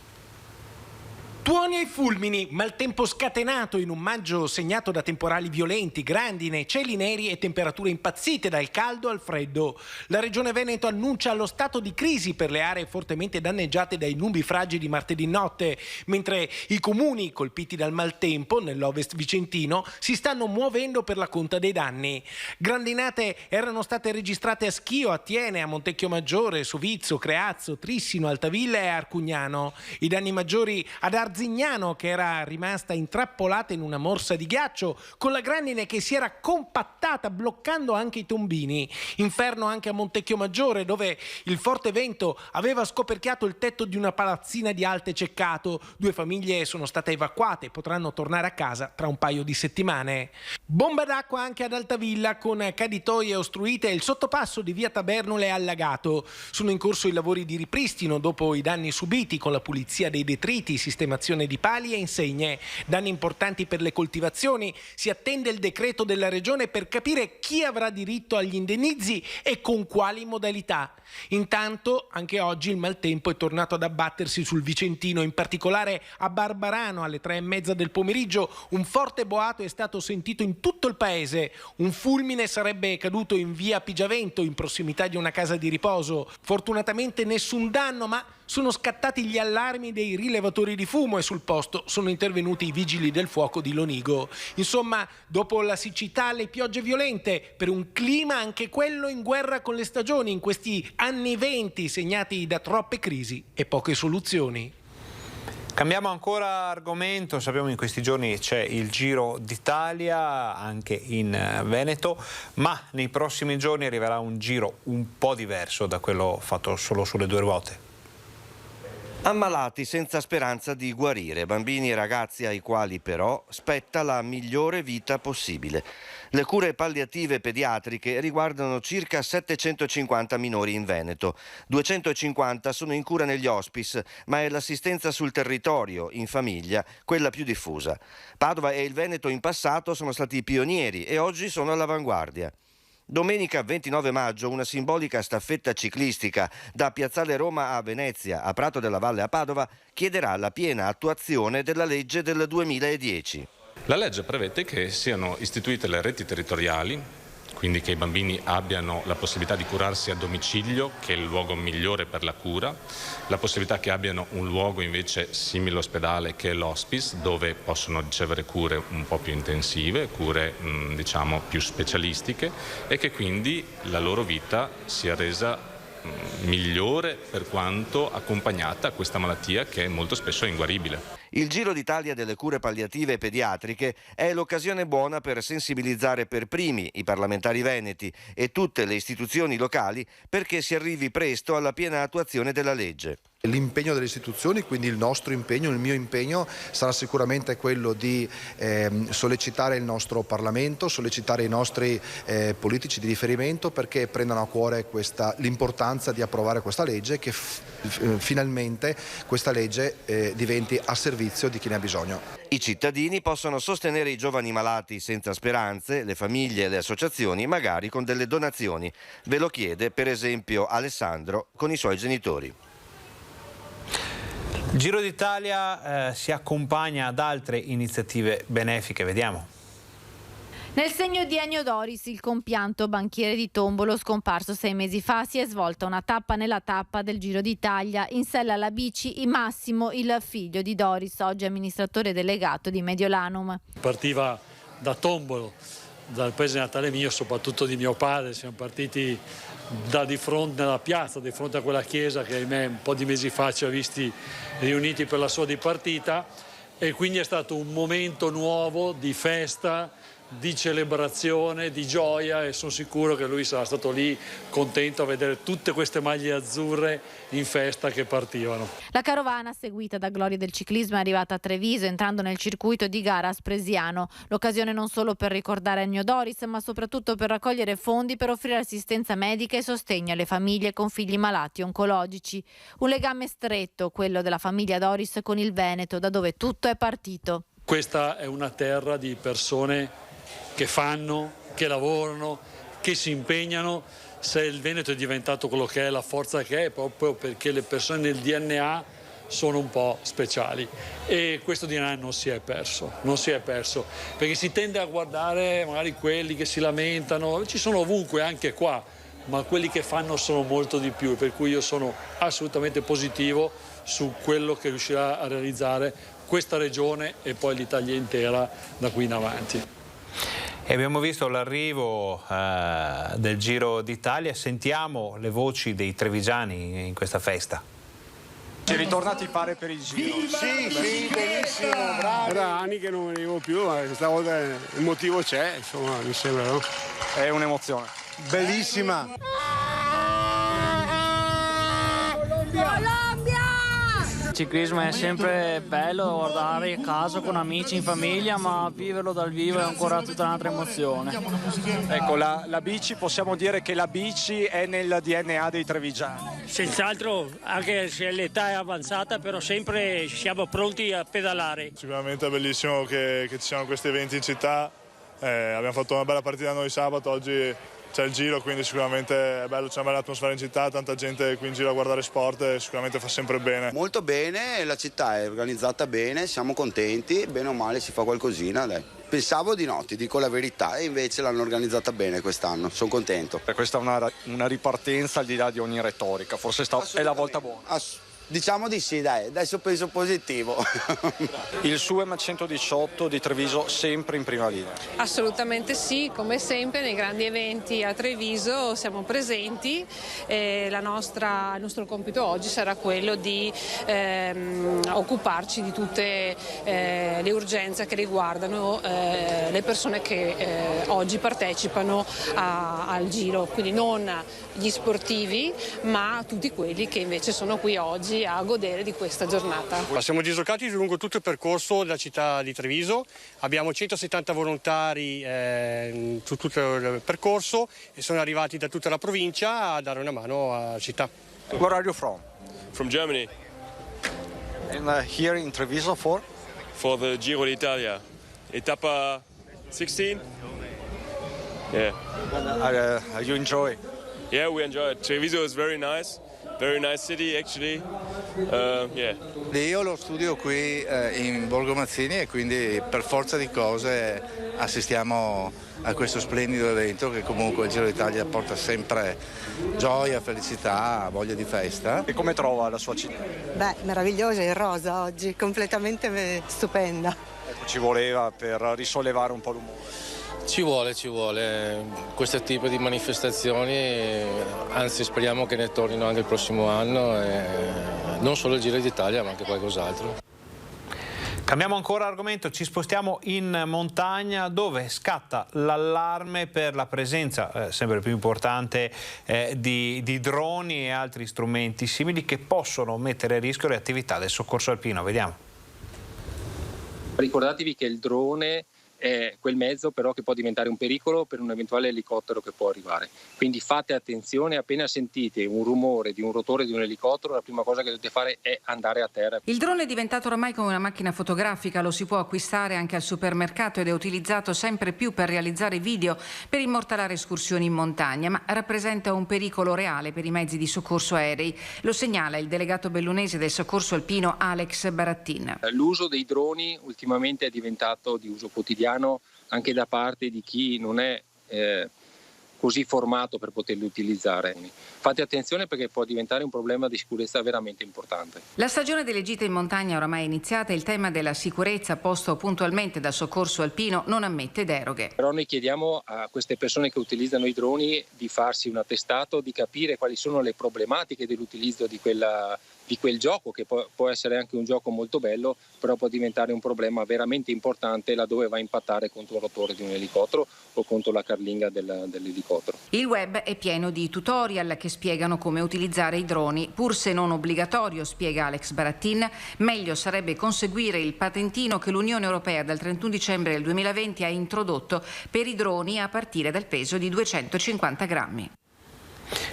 S2: Tuoni ai fulmini, maltempo scatenato in un maggio segnato da temporali violenti, grandine, cieli neri e temperature impazzite dal caldo al freddo. La Regione Veneto annuncia lo stato di crisi per le aree fortemente danneggiate dai nubifragi di martedì notte, mentre i comuni colpiti dal maltempo nell'Ovest vicentino si stanno muovendo per la conta dei danni. Grandinate erano state registrate a Schio, a Tiene, a Montecchio Maggiore, Sovizzo, Creazzo, Trissino, Altavilla e Arcugnano. I danni maggiori ad Arzignano, che era rimasta intrappolata in una morsa di ghiaccio, con la grandine che si era compattata bloccando anche i tombini. Inferno anche a Montecchio Maggiore, dove il forte vento aveva scoperchiato il tetto di una palazzina di Alte Ceccato. 2 famiglie sono state evacuate e potranno tornare a casa tra un paio di settimane. Bomba d'acqua anche ad Altavilla, con caditoie ostruite e il sottopasso di via Tabernole allagato. Sono in corso i lavori di ripristino dopo i danni subiti, con la pulizia dei detriti, sistemazione di pali e insegne. Danni importanti per le coltivazioni. Si attende il decreto della Regione per capire chi avrà diritto agli indennizzi e con quali modalità. Intanto anche oggi il maltempo è tornato ad abbattersi sul Vicentino, in particolare a Barbarano alle 3:30 del pomeriggio. Un forte boato è stato sentito in tutto il paese. Un fulmine sarebbe caduto in via Pigiavento, in prossimità di una casa di riposo. Fortunatamente nessun danno, ma sono scattati gli allarmi dei rilevatori di fumo e sul posto sono intervenuti i vigili del fuoco di Lonigo. Insomma, dopo la siccità, le piogge violente, per un clima anche quello in guerra con le stagioni, in questi anni venti segnati da troppe crisi e poche soluzioni.
S1: Cambiamo ancora argomento, sappiamo in questi giorni c'è il Giro d'Italia anche in Veneto, ma nei prossimi giorni arriverà un giro un po' diverso da quello fatto solo sulle 2 ruote.
S3: Ammalati senza speranza di guarire, bambini e ragazzi ai quali però spetta la migliore vita possibile. Le cure palliative pediatriche riguardano circa 750 minori in Veneto. 250 sono in cura negli hospice, ma è l'assistenza sul territorio, in famiglia, quella più diffusa. Padova e il Veneto in passato sono stati pionieri e oggi sono all'avanguardia. Domenica 29 maggio una simbolica staffetta ciclistica da Piazzale Roma a Venezia, a Prato della Valle a Padova, chiederà la piena attuazione della legge del 2010.
S12: La legge prevede che siano istituite le reti territoriali, quindi che i bambini abbiano la possibilità di curarsi a domicilio, che è il luogo migliore per la cura, la possibilità che abbiano un luogo invece simile all'ospedale che è l'hospice, dove possono ricevere cure un po' più intensive, cure diciamo più specialistiche, e che quindi la loro vita sia resa migliore per quanto accompagnata a questa malattia che molto spesso è inguaribile.
S3: Il Giro d'Italia delle cure palliative pediatriche è l'occasione buona per sensibilizzare per primi i parlamentari veneti e tutte le istituzioni locali perché si arrivi presto alla piena attuazione della legge.
S16: L'impegno delle istituzioni, quindi il nostro impegno, il mio impegno, sarà sicuramente quello di sollecitare il nostro Parlamento, sollecitare i nostri politici di riferimento perché prendano a cuore l'importanza di approvare questa legge, che finalmente questa legge diventi a servizio di chi ne ha bisogno.
S3: I cittadini possono sostenere i giovani malati senza speranze, le famiglie e le associazioni, magari con delle donazioni. Ve lo chiede per esempio Alessandro con i suoi genitori.
S1: Giro d'Italia si accompagna ad altre iniziative benefiche, vediamo.
S10: Nel segno di Ennio Doris, il compianto banchiere di Tombolo, scomparso 6 mesi fa, si è svolta una tappa nella tappa del Giro d'Italia. In sella alla bici Massimo, il figlio di Doris, oggi amministratore delegato di Mediolanum.
S20: Partiva da Tombolo, dal paese natale mio, soprattutto di mio padre. Siamo partiti da di fronte alla piazza, di fronte a quella chiesa che ahimè un po' di mesi fa ci ha visti riuniti per la sua dipartita, e quindi è stato un momento nuovo di festa, di celebrazione, di gioia, e sono sicuro che lui sarà stato lì contento a vedere tutte queste maglie azzurre in festa che partivano.
S10: La carovana, seguita da glorie del ciclismo, è arrivata a Treviso, entrando nel circuito di gara aspresiano. L'occasione non solo per ricordare Ennio Doris, ma soprattutto per raccogliere fondi per offrire assistenza medica e sostegno alle famiglie con figli malati oncologici. Un legame stretto, quello della famiglia Doris con il Veneto, da dove tutto è partito.
S20: Questa è una terra di persone che fanno, che lavorano, che si impegnano. Se il Veneto è diventato quello che è, la forza che è, proprio perché le persone nel DNA sono un po' speciali, e questo DNA non si è perso, perché si tende a guardare magari quelli che si lamentano, ci sono ovunque, anche qua, ma quelli che fanno sono molto di più, per cui io sono assolutamente positivo su quello che riuscirà a realizzare questa regione e poi l'Italia intera da qui in avanti.
S1: E abbiamo visto l'arrivo del Giro d'Italia, sentiamo le voci dei trevigiani in questa festa.
S6: Ci ritorna a tifare per il Giro?
S7: Sì, benissimo, bravo.
S6: Era anni che non venivo più, ma questa volta il motivo c'è, insomma, mi sembra, no?
S7: È un'emozione. Bellissima.
S15: Il ciclismo è sempre bello da guardare a casa con amici, in famiglia, ma viverlo dal vivo è ancora tutta un'altra emozione.
S7: Ecco, la bici, possiamo dire che la bici è nel DNA dei trevigiani.
S15: Senz'altro, anche se l'età è avanzata, però sempre siamo pronti a pedalare.
S21: Sicuramente è bellissimo che ci siano questi eventi in città. Abbiamo fatto una bella partita noi sabato, oggi c'è il Giro, quindi sicuramente è bello, c'è una bella atmosfera in città, tanta gente qui in giro a guardare sport e sicuramente fa sempre bene.
S22: Molto bene, la città è organizzata bene, siamo contenti, bene o male si fa qualcosina, dai. Pensavo di no, ti dico la verità, e invece l'hanno organizzata bene quest'anno, sono contento.
S7: Questa è una ripartenza al di là di ogni retorica, forse è la volta buona.
S22: Diciamo di sì, dai, adesso penso positivo.
S7: Il SUEM 118 di Treviso sempre in prima linea.
S23: Assolutamente sì, come sempre nei grandi eventi a Treviso siamo presenti. Il nostro compito oggi sarà quello di occuparci di tutte le urgenze che riguardano le persone che oggi partecipano al Giro, quindi non gli sportivi ma tutti quelli che invece sono qui oggi a godere di questa giornata.
S6: Siamo dislocati lungo tutto il percorso della città di Treviso, abbiamo 170 volontari su tutto il percorso e sono arrivati da tutta la provincia a dare una mano alla città.
S7: Where are you from?
S21: From Germany.
S7: And here in Treviso for
S21: the Giro d'Italia. Etapa 16. Yeah.
S7: You enjoy?
S21: Yeah, we enjoy it. Treviso is very nice city actually. Yeah.
S24: Io lo studio qui in Borgo Mazzini e quindi per forza di cose assistiamo a questo splendido evento che comunque il Giro d'Italia porta sempre gioia, felicità, voglia di festa.
S7: E come trova la sua città?
S28: Beh, meravigliosa, in rosa oggi, completamente stupenda.
S7: Ecco, ci voleva per risollevare un po' l'umore.
S29: Ci vuole questo tipo di manifestazioni, anzi speriamo che ne tornino anche il prossimo anno, non solo il Giro d'Italia ma anche qualcos'altro.
S1: Cambiamo ancora argomento, ci spostiamo in montagna dove scatta l'allarme per la presenza sempre più importante di droni e altri strumenti simili che possono mettere a rischio le attività del soccorso alpino. Vediamo.
S30: Ricordatevi che il drone è quel mezzo però che può diventare un pericolo per un eventuale elicottero che può arrivare. Quindi fate attenzione, appena sentite un rumore di un rotore di un elicottero, la prima cosa che dovete fare è andare a terra.
S31: Il drone è diventato ormai come una macchina fotografica, lo si può acquistare anche al supermercato ed è utilizzato sempre più per realizzare video per immortalare escursioni in montagna, ma rappresenta un pericolo reale per i mezzi di soccorso aerei. Lo segnala il delegato bellunese del soccorso alpino Alex Barattin.
S30: L'uso dei droni ultimamente è diventato di uso quotidiano anche da parte di chi non è così formato per poterli utilizzare. Fate attenzione perché può diventare un problema di sicurezza veramente importante.
S31: La stagione delle gite in montagna oramai è iniziata e il tema della sicurezza posto puntualmente dal soccorso alpino non ammette deroghe.
S30: Però noi chiediamo a queste persone che utilizzano i droni di farsi un attestato, di capire quali sono le problematiche dell'utilizzo di quel gioco, che può essere anche un gioco molto bello, però può diventare un problema veramente importante laddove va a impattare contro il rotore di un elicottero o contro la carlinga dell'elicottero.
S31: Il web è pieno di tutorial che spiegano come utilizzare i droni, pur se non obbligatorio, spiega Alex Barattin, meglio sarebbe conseguire il patentino che l'Unione Europea dal 31 dicembre del 2020 ha introdotto per i droni a partire dal peso di 250 grammi.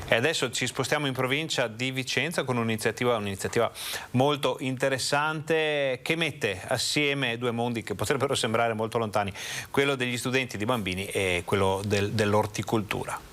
S1: E adesso ci spostiamo in provincia di Vicenza con un'iniziativa molto interessante che mette assieme due mondi che potrebbero sembrare molto lontani, quello degli studenti, di bambini, e quello dell'orticoltura.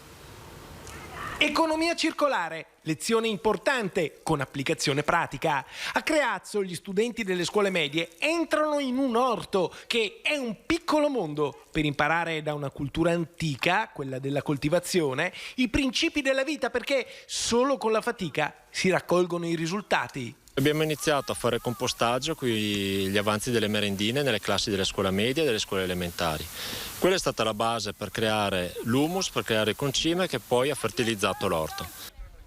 S2: Economia circolare, lezione importante con applicazione pratica. A Creazzo gli studenti delle scuole medie entrano in un orto che è un piccolo mondo per imparare da una cultura antica, quella della coltivazione, i principi della vita, perché solo con la fatica si raccolgono i risultati.
S29: Abbiamo iniziato a fare compostaggio con gli avanzi delle merendine nelle classi delle scuole medie e delle scuole elementari. Quella è stata la base per creare l'humus, per creare il concime che poi ha fertilizzato l'orto.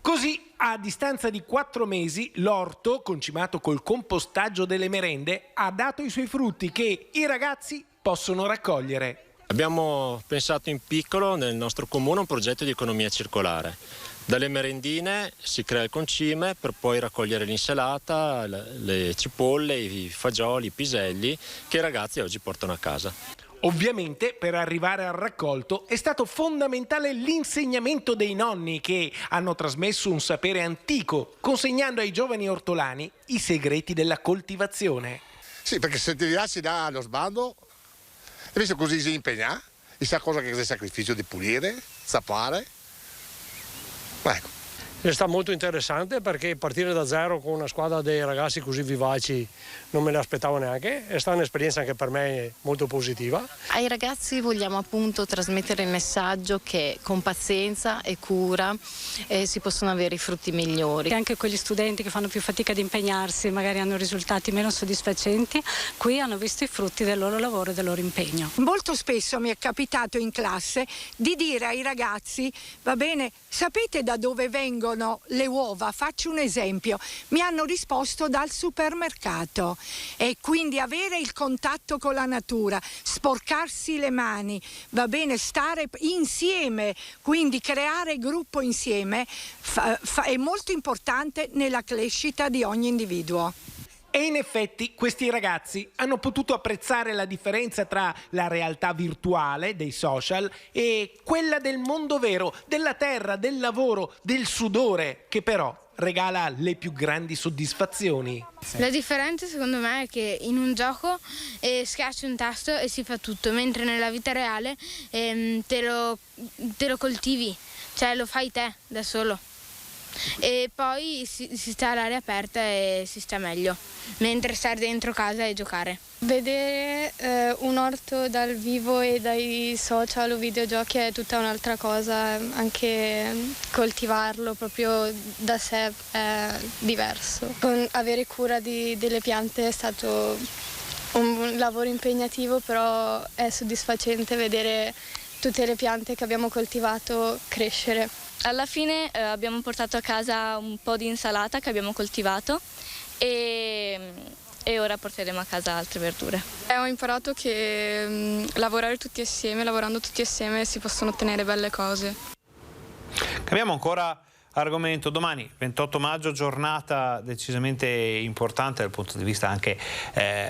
S2: Così, a distanza di 4 mesi, l'orto, concimato col compostaggio delle merende, ha dato i suoi frutti che i ragazzi possono raccogliere.
S29: Abbiamo pensato in piccolo nel nostro comune un progetto di economia circolare. Dalle merendine si crea il concime per poi raccogliere l'insalata, le cipolle, i fagioli, i piselli che i ragazzi oggi portano a casa.
S2: Ovviamente per arrivare al raccolto è stato fondamentale l'insegnamento dei nonni che hanno trasmesso un sapere antico, consegnando ai giovani ortolani i segreti della coltivazione.
S5: Sì, perché se ti lasci da allo sbando, e visto così si impegna, e sa cosa che è il sacrificio di pulire, sapare. Ecco.
S6: È stato molto interessante perché partire da zero con una squadra dei ragazzi così vivaci non me l'aspettavo neanche, è stata un'esperienza anche per me molto positiva.
S8: Ai ragazzi vogliamo appunto trasmettere il messaggio che con pazienza e cura si possono avere i frutti migliori.
S23: E anche quegli studenti che fanno più fatica ad impegnarsi, magari hanno risultati meno soddisfacenti, qui hanno visto i frutti del loro lavoro e del loro impegno.
S9: Molto spesso mi è capitato in classe di dire ai ragazzi, va bene, sapete da dove vengono le uova? Faccio un esempio, mi hanno risposto dal supermercato, e quindi avere il contatto con la natura, sporcarsi le mani, va bene, stare insieme, quindi creare gruppo insieme è molto importante nella crescita di ogni individuo.
S2: E in effetti questi ragazzi hanno potuto apprezzare la differenza tra la realtà virtuale dei social e quella del mondo vero, della terra, del lavoro, del sudore, che però regala le più grandi soddisfazioni.
S11: La differenza secondo me è che in un gioco schiacci un tasto e si fa tutto, mentre nella vita reale te lo coltivi, cioè lo fai te da solo. E poi si sta all'aria aperta e si sta meglio, mentre stare dentro casa e giocare.
S13: Vedere un orto dal vivo e dai social o videogiochi è tutta un'altra cosa, anche coltivarlo proprio da sé è diverso. Avere cura delle piante è stato un lavoro impegnativo, però è soddisfacente vedere tutte le piante che abbiamo coltivato crescere.
S11: Alla fine abbiamo portato a casa un po' di insalata che abbiamo coltivato e ora porteremo a casa altre verdure.
S13: Ho imparato che lavorando tutti assieme si possono ottenere belle cose.
S1: Cambiamo ancora argomento. Domani 28 maggio, giornata decisamente importante dal punto di vista anche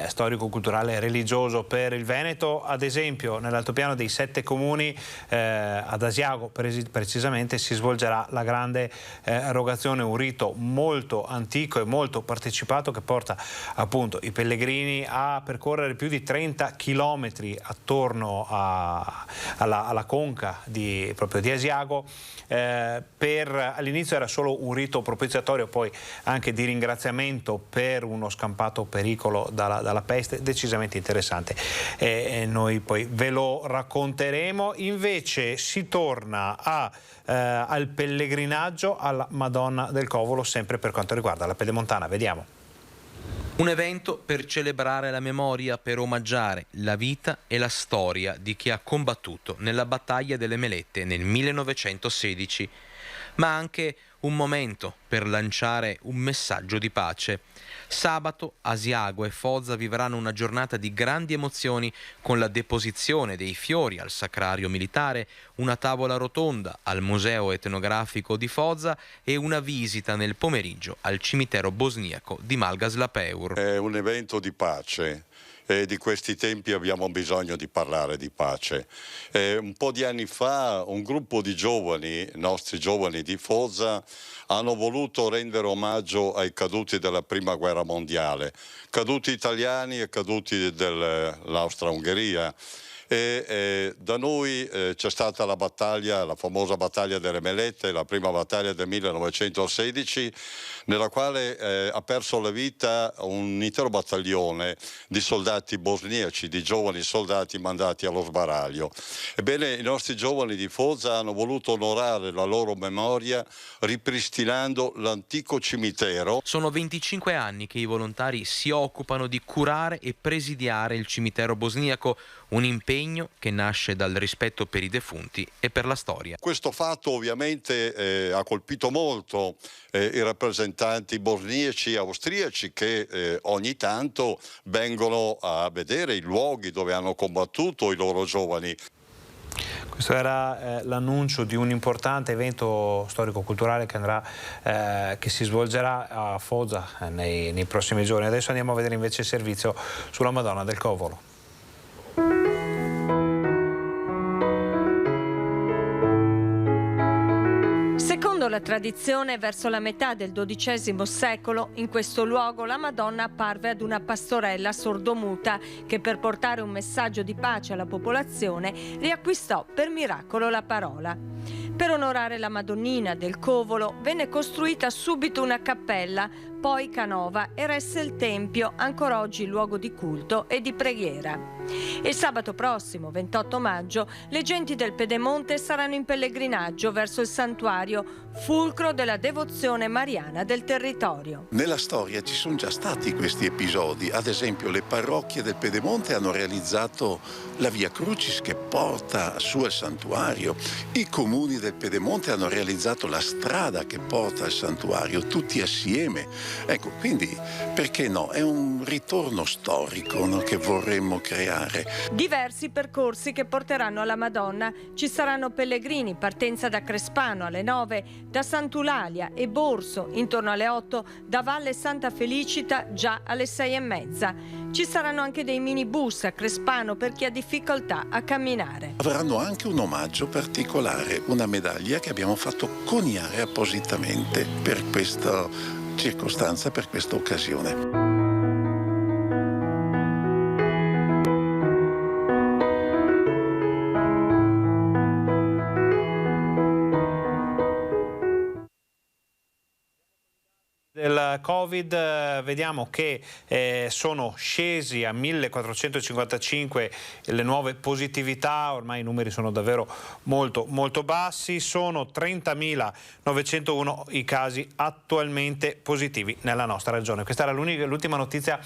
S1: storico, culturale e religioso per il Veneto. Ad esempio nell'altopiano dei 7 comuni, ad Asiago precisamente, si svolgerà la grande erogazione, un rito molto antico e molto partecipato che porta appunto i pellegrini a percorrere più di 30 chilometri attorno alla conca proprio di Asiago per all'inizio era solo un rito propiziatorio, poi anche di ringraziamento per uno scampato pericolo dalla peste, decisamente interessante. Noi poi ve lo racconteremo. Invece si torna al pellegrinaggio alla Madonna del Covolo, sempre per quanto riguarda la Pedemontana. Vediamo.
S3: Un evento per celebrare la memoria, per omaggiare la vita e la storia di chi ha combattuto nella battaglia delle Melette nel 1916, ma anche un momento per lanciare un messaggio di pace. Sabato Asiago e Foggia vivranno una giornata di grandi emozioni con la deposizione dei fiori al Sacrario Militare, una tavola rotonda al Museo Etnografico di Foggia e una visita nel pomeriggio al cimitero bosniaco di Malgaz Lapeur.
S4: È un evento di pace. E di questi tempi abbiamo bisogno di parlare di pace. Un po' di anni fa un gruppo di giovani, nostri giovani di Foggia, hanno voluto rendere omaggio ai caduti della Prima Guerra Mondiale, caduti italiani e caduti dell'Austria-Ungheria. Da noi c'è stata la battaglia, la famosa battaglia delle Melette, la prima battaglia del 1916, nella quale ha perso la vita un intero battaglione di soldati bosniaci, di giovani soldati mandati allo sbaraglio. Ebbene, i nostri giovani di Foggia hanno voluto onorare la loro memoria ripristinando l'antico cimitero.
S3: Sono 25 anni che i volontari si occupano di curare e presidiare il cimitero bosniaco, un impegno che nasce dal rispetto per i defunti e per la storia.
S4: Questo fatto ovviamente ha colpito molto i rappresentanti bosniaci e austriaci che ogni tanto vengono a vedere i luoghi dove hanno combattuto i loro giovani.
S1: Questo era l'annuncio di un importante evento storico-culturale che si svolgerà a Foggia nei prossimi giorni. Adesso andiamo a vedere invece il servizio sulla Madonna del Covolo.
S12: Secondo la tradizione, verso la metà del XII secolo, in questo luogo la Madonna apparve ad una pastorella sordomuta che, per portare un messaggio di pace alla popolazione, riacquistò per miracolo la parola. Per onorare la Madonnina del Covolo venne costruita subito una cappella, poi canova e resse il tempio, ancora oggi luogo di culto e di preghiera. Il sabato prossimo, 28 maggio, le genti del Pedemonte saranno in pellegrinaggio verso il santuario, fulcro della devozione mariana del territorio.
S14: Nella storia ci sono già stati questi episodi, ad esempio le parrocchie del Pedemonte hanno realizzato la Via Crucis che porta su al santuario, i comuni del Pedemonte hanno realizzato la strada che porta al santuario, tutti assieme. Ecco, quindi perché no? È un ritorno storico, no, che vorremmo creare.
S12: Diversi percorsi che porteranno alla Madonna. Ci saranno pellegrini, partenza da Crespano alle 9, da Sant'Eulalia e Borso intorno alle 8, da Valle Santa Felicita già alle 6:30. Ci saranno anche dei minibus a Crespano per chi ha difficoltà a camminare.
S14: Avranno anche un omaggio particolare, una medaglia che abbiamo fatto coniare appositamente per questa circostanza, per questa occasione.
S1: Del Covid vediamo che sono scesi a 1455 le nuove positività, ormai i numeri sono davvero molto bassi, sono 30.901 i casi attualmente positivi nella nostra regione. Questa era l'ultima notizia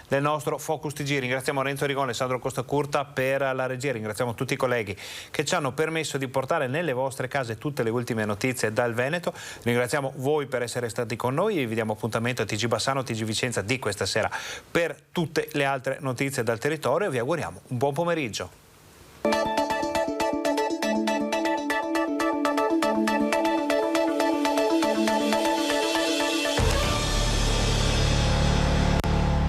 S1: del nostro Focus TG. Ringraziamo Renzo Rigon e Alessandro Costacurta per la regia, ringraziamo tutti i colleghi che ci hanno permesso di portare nelle vostre case tutte le ultime notizie dal Veneto, ringraziamo voi per essere stati con noi e vi diamo appuntamento a TG Bassano, TG Vicenza di questa sera per tutte le altre notizie dal territorio e vi auguriamo un buon pomeriggio.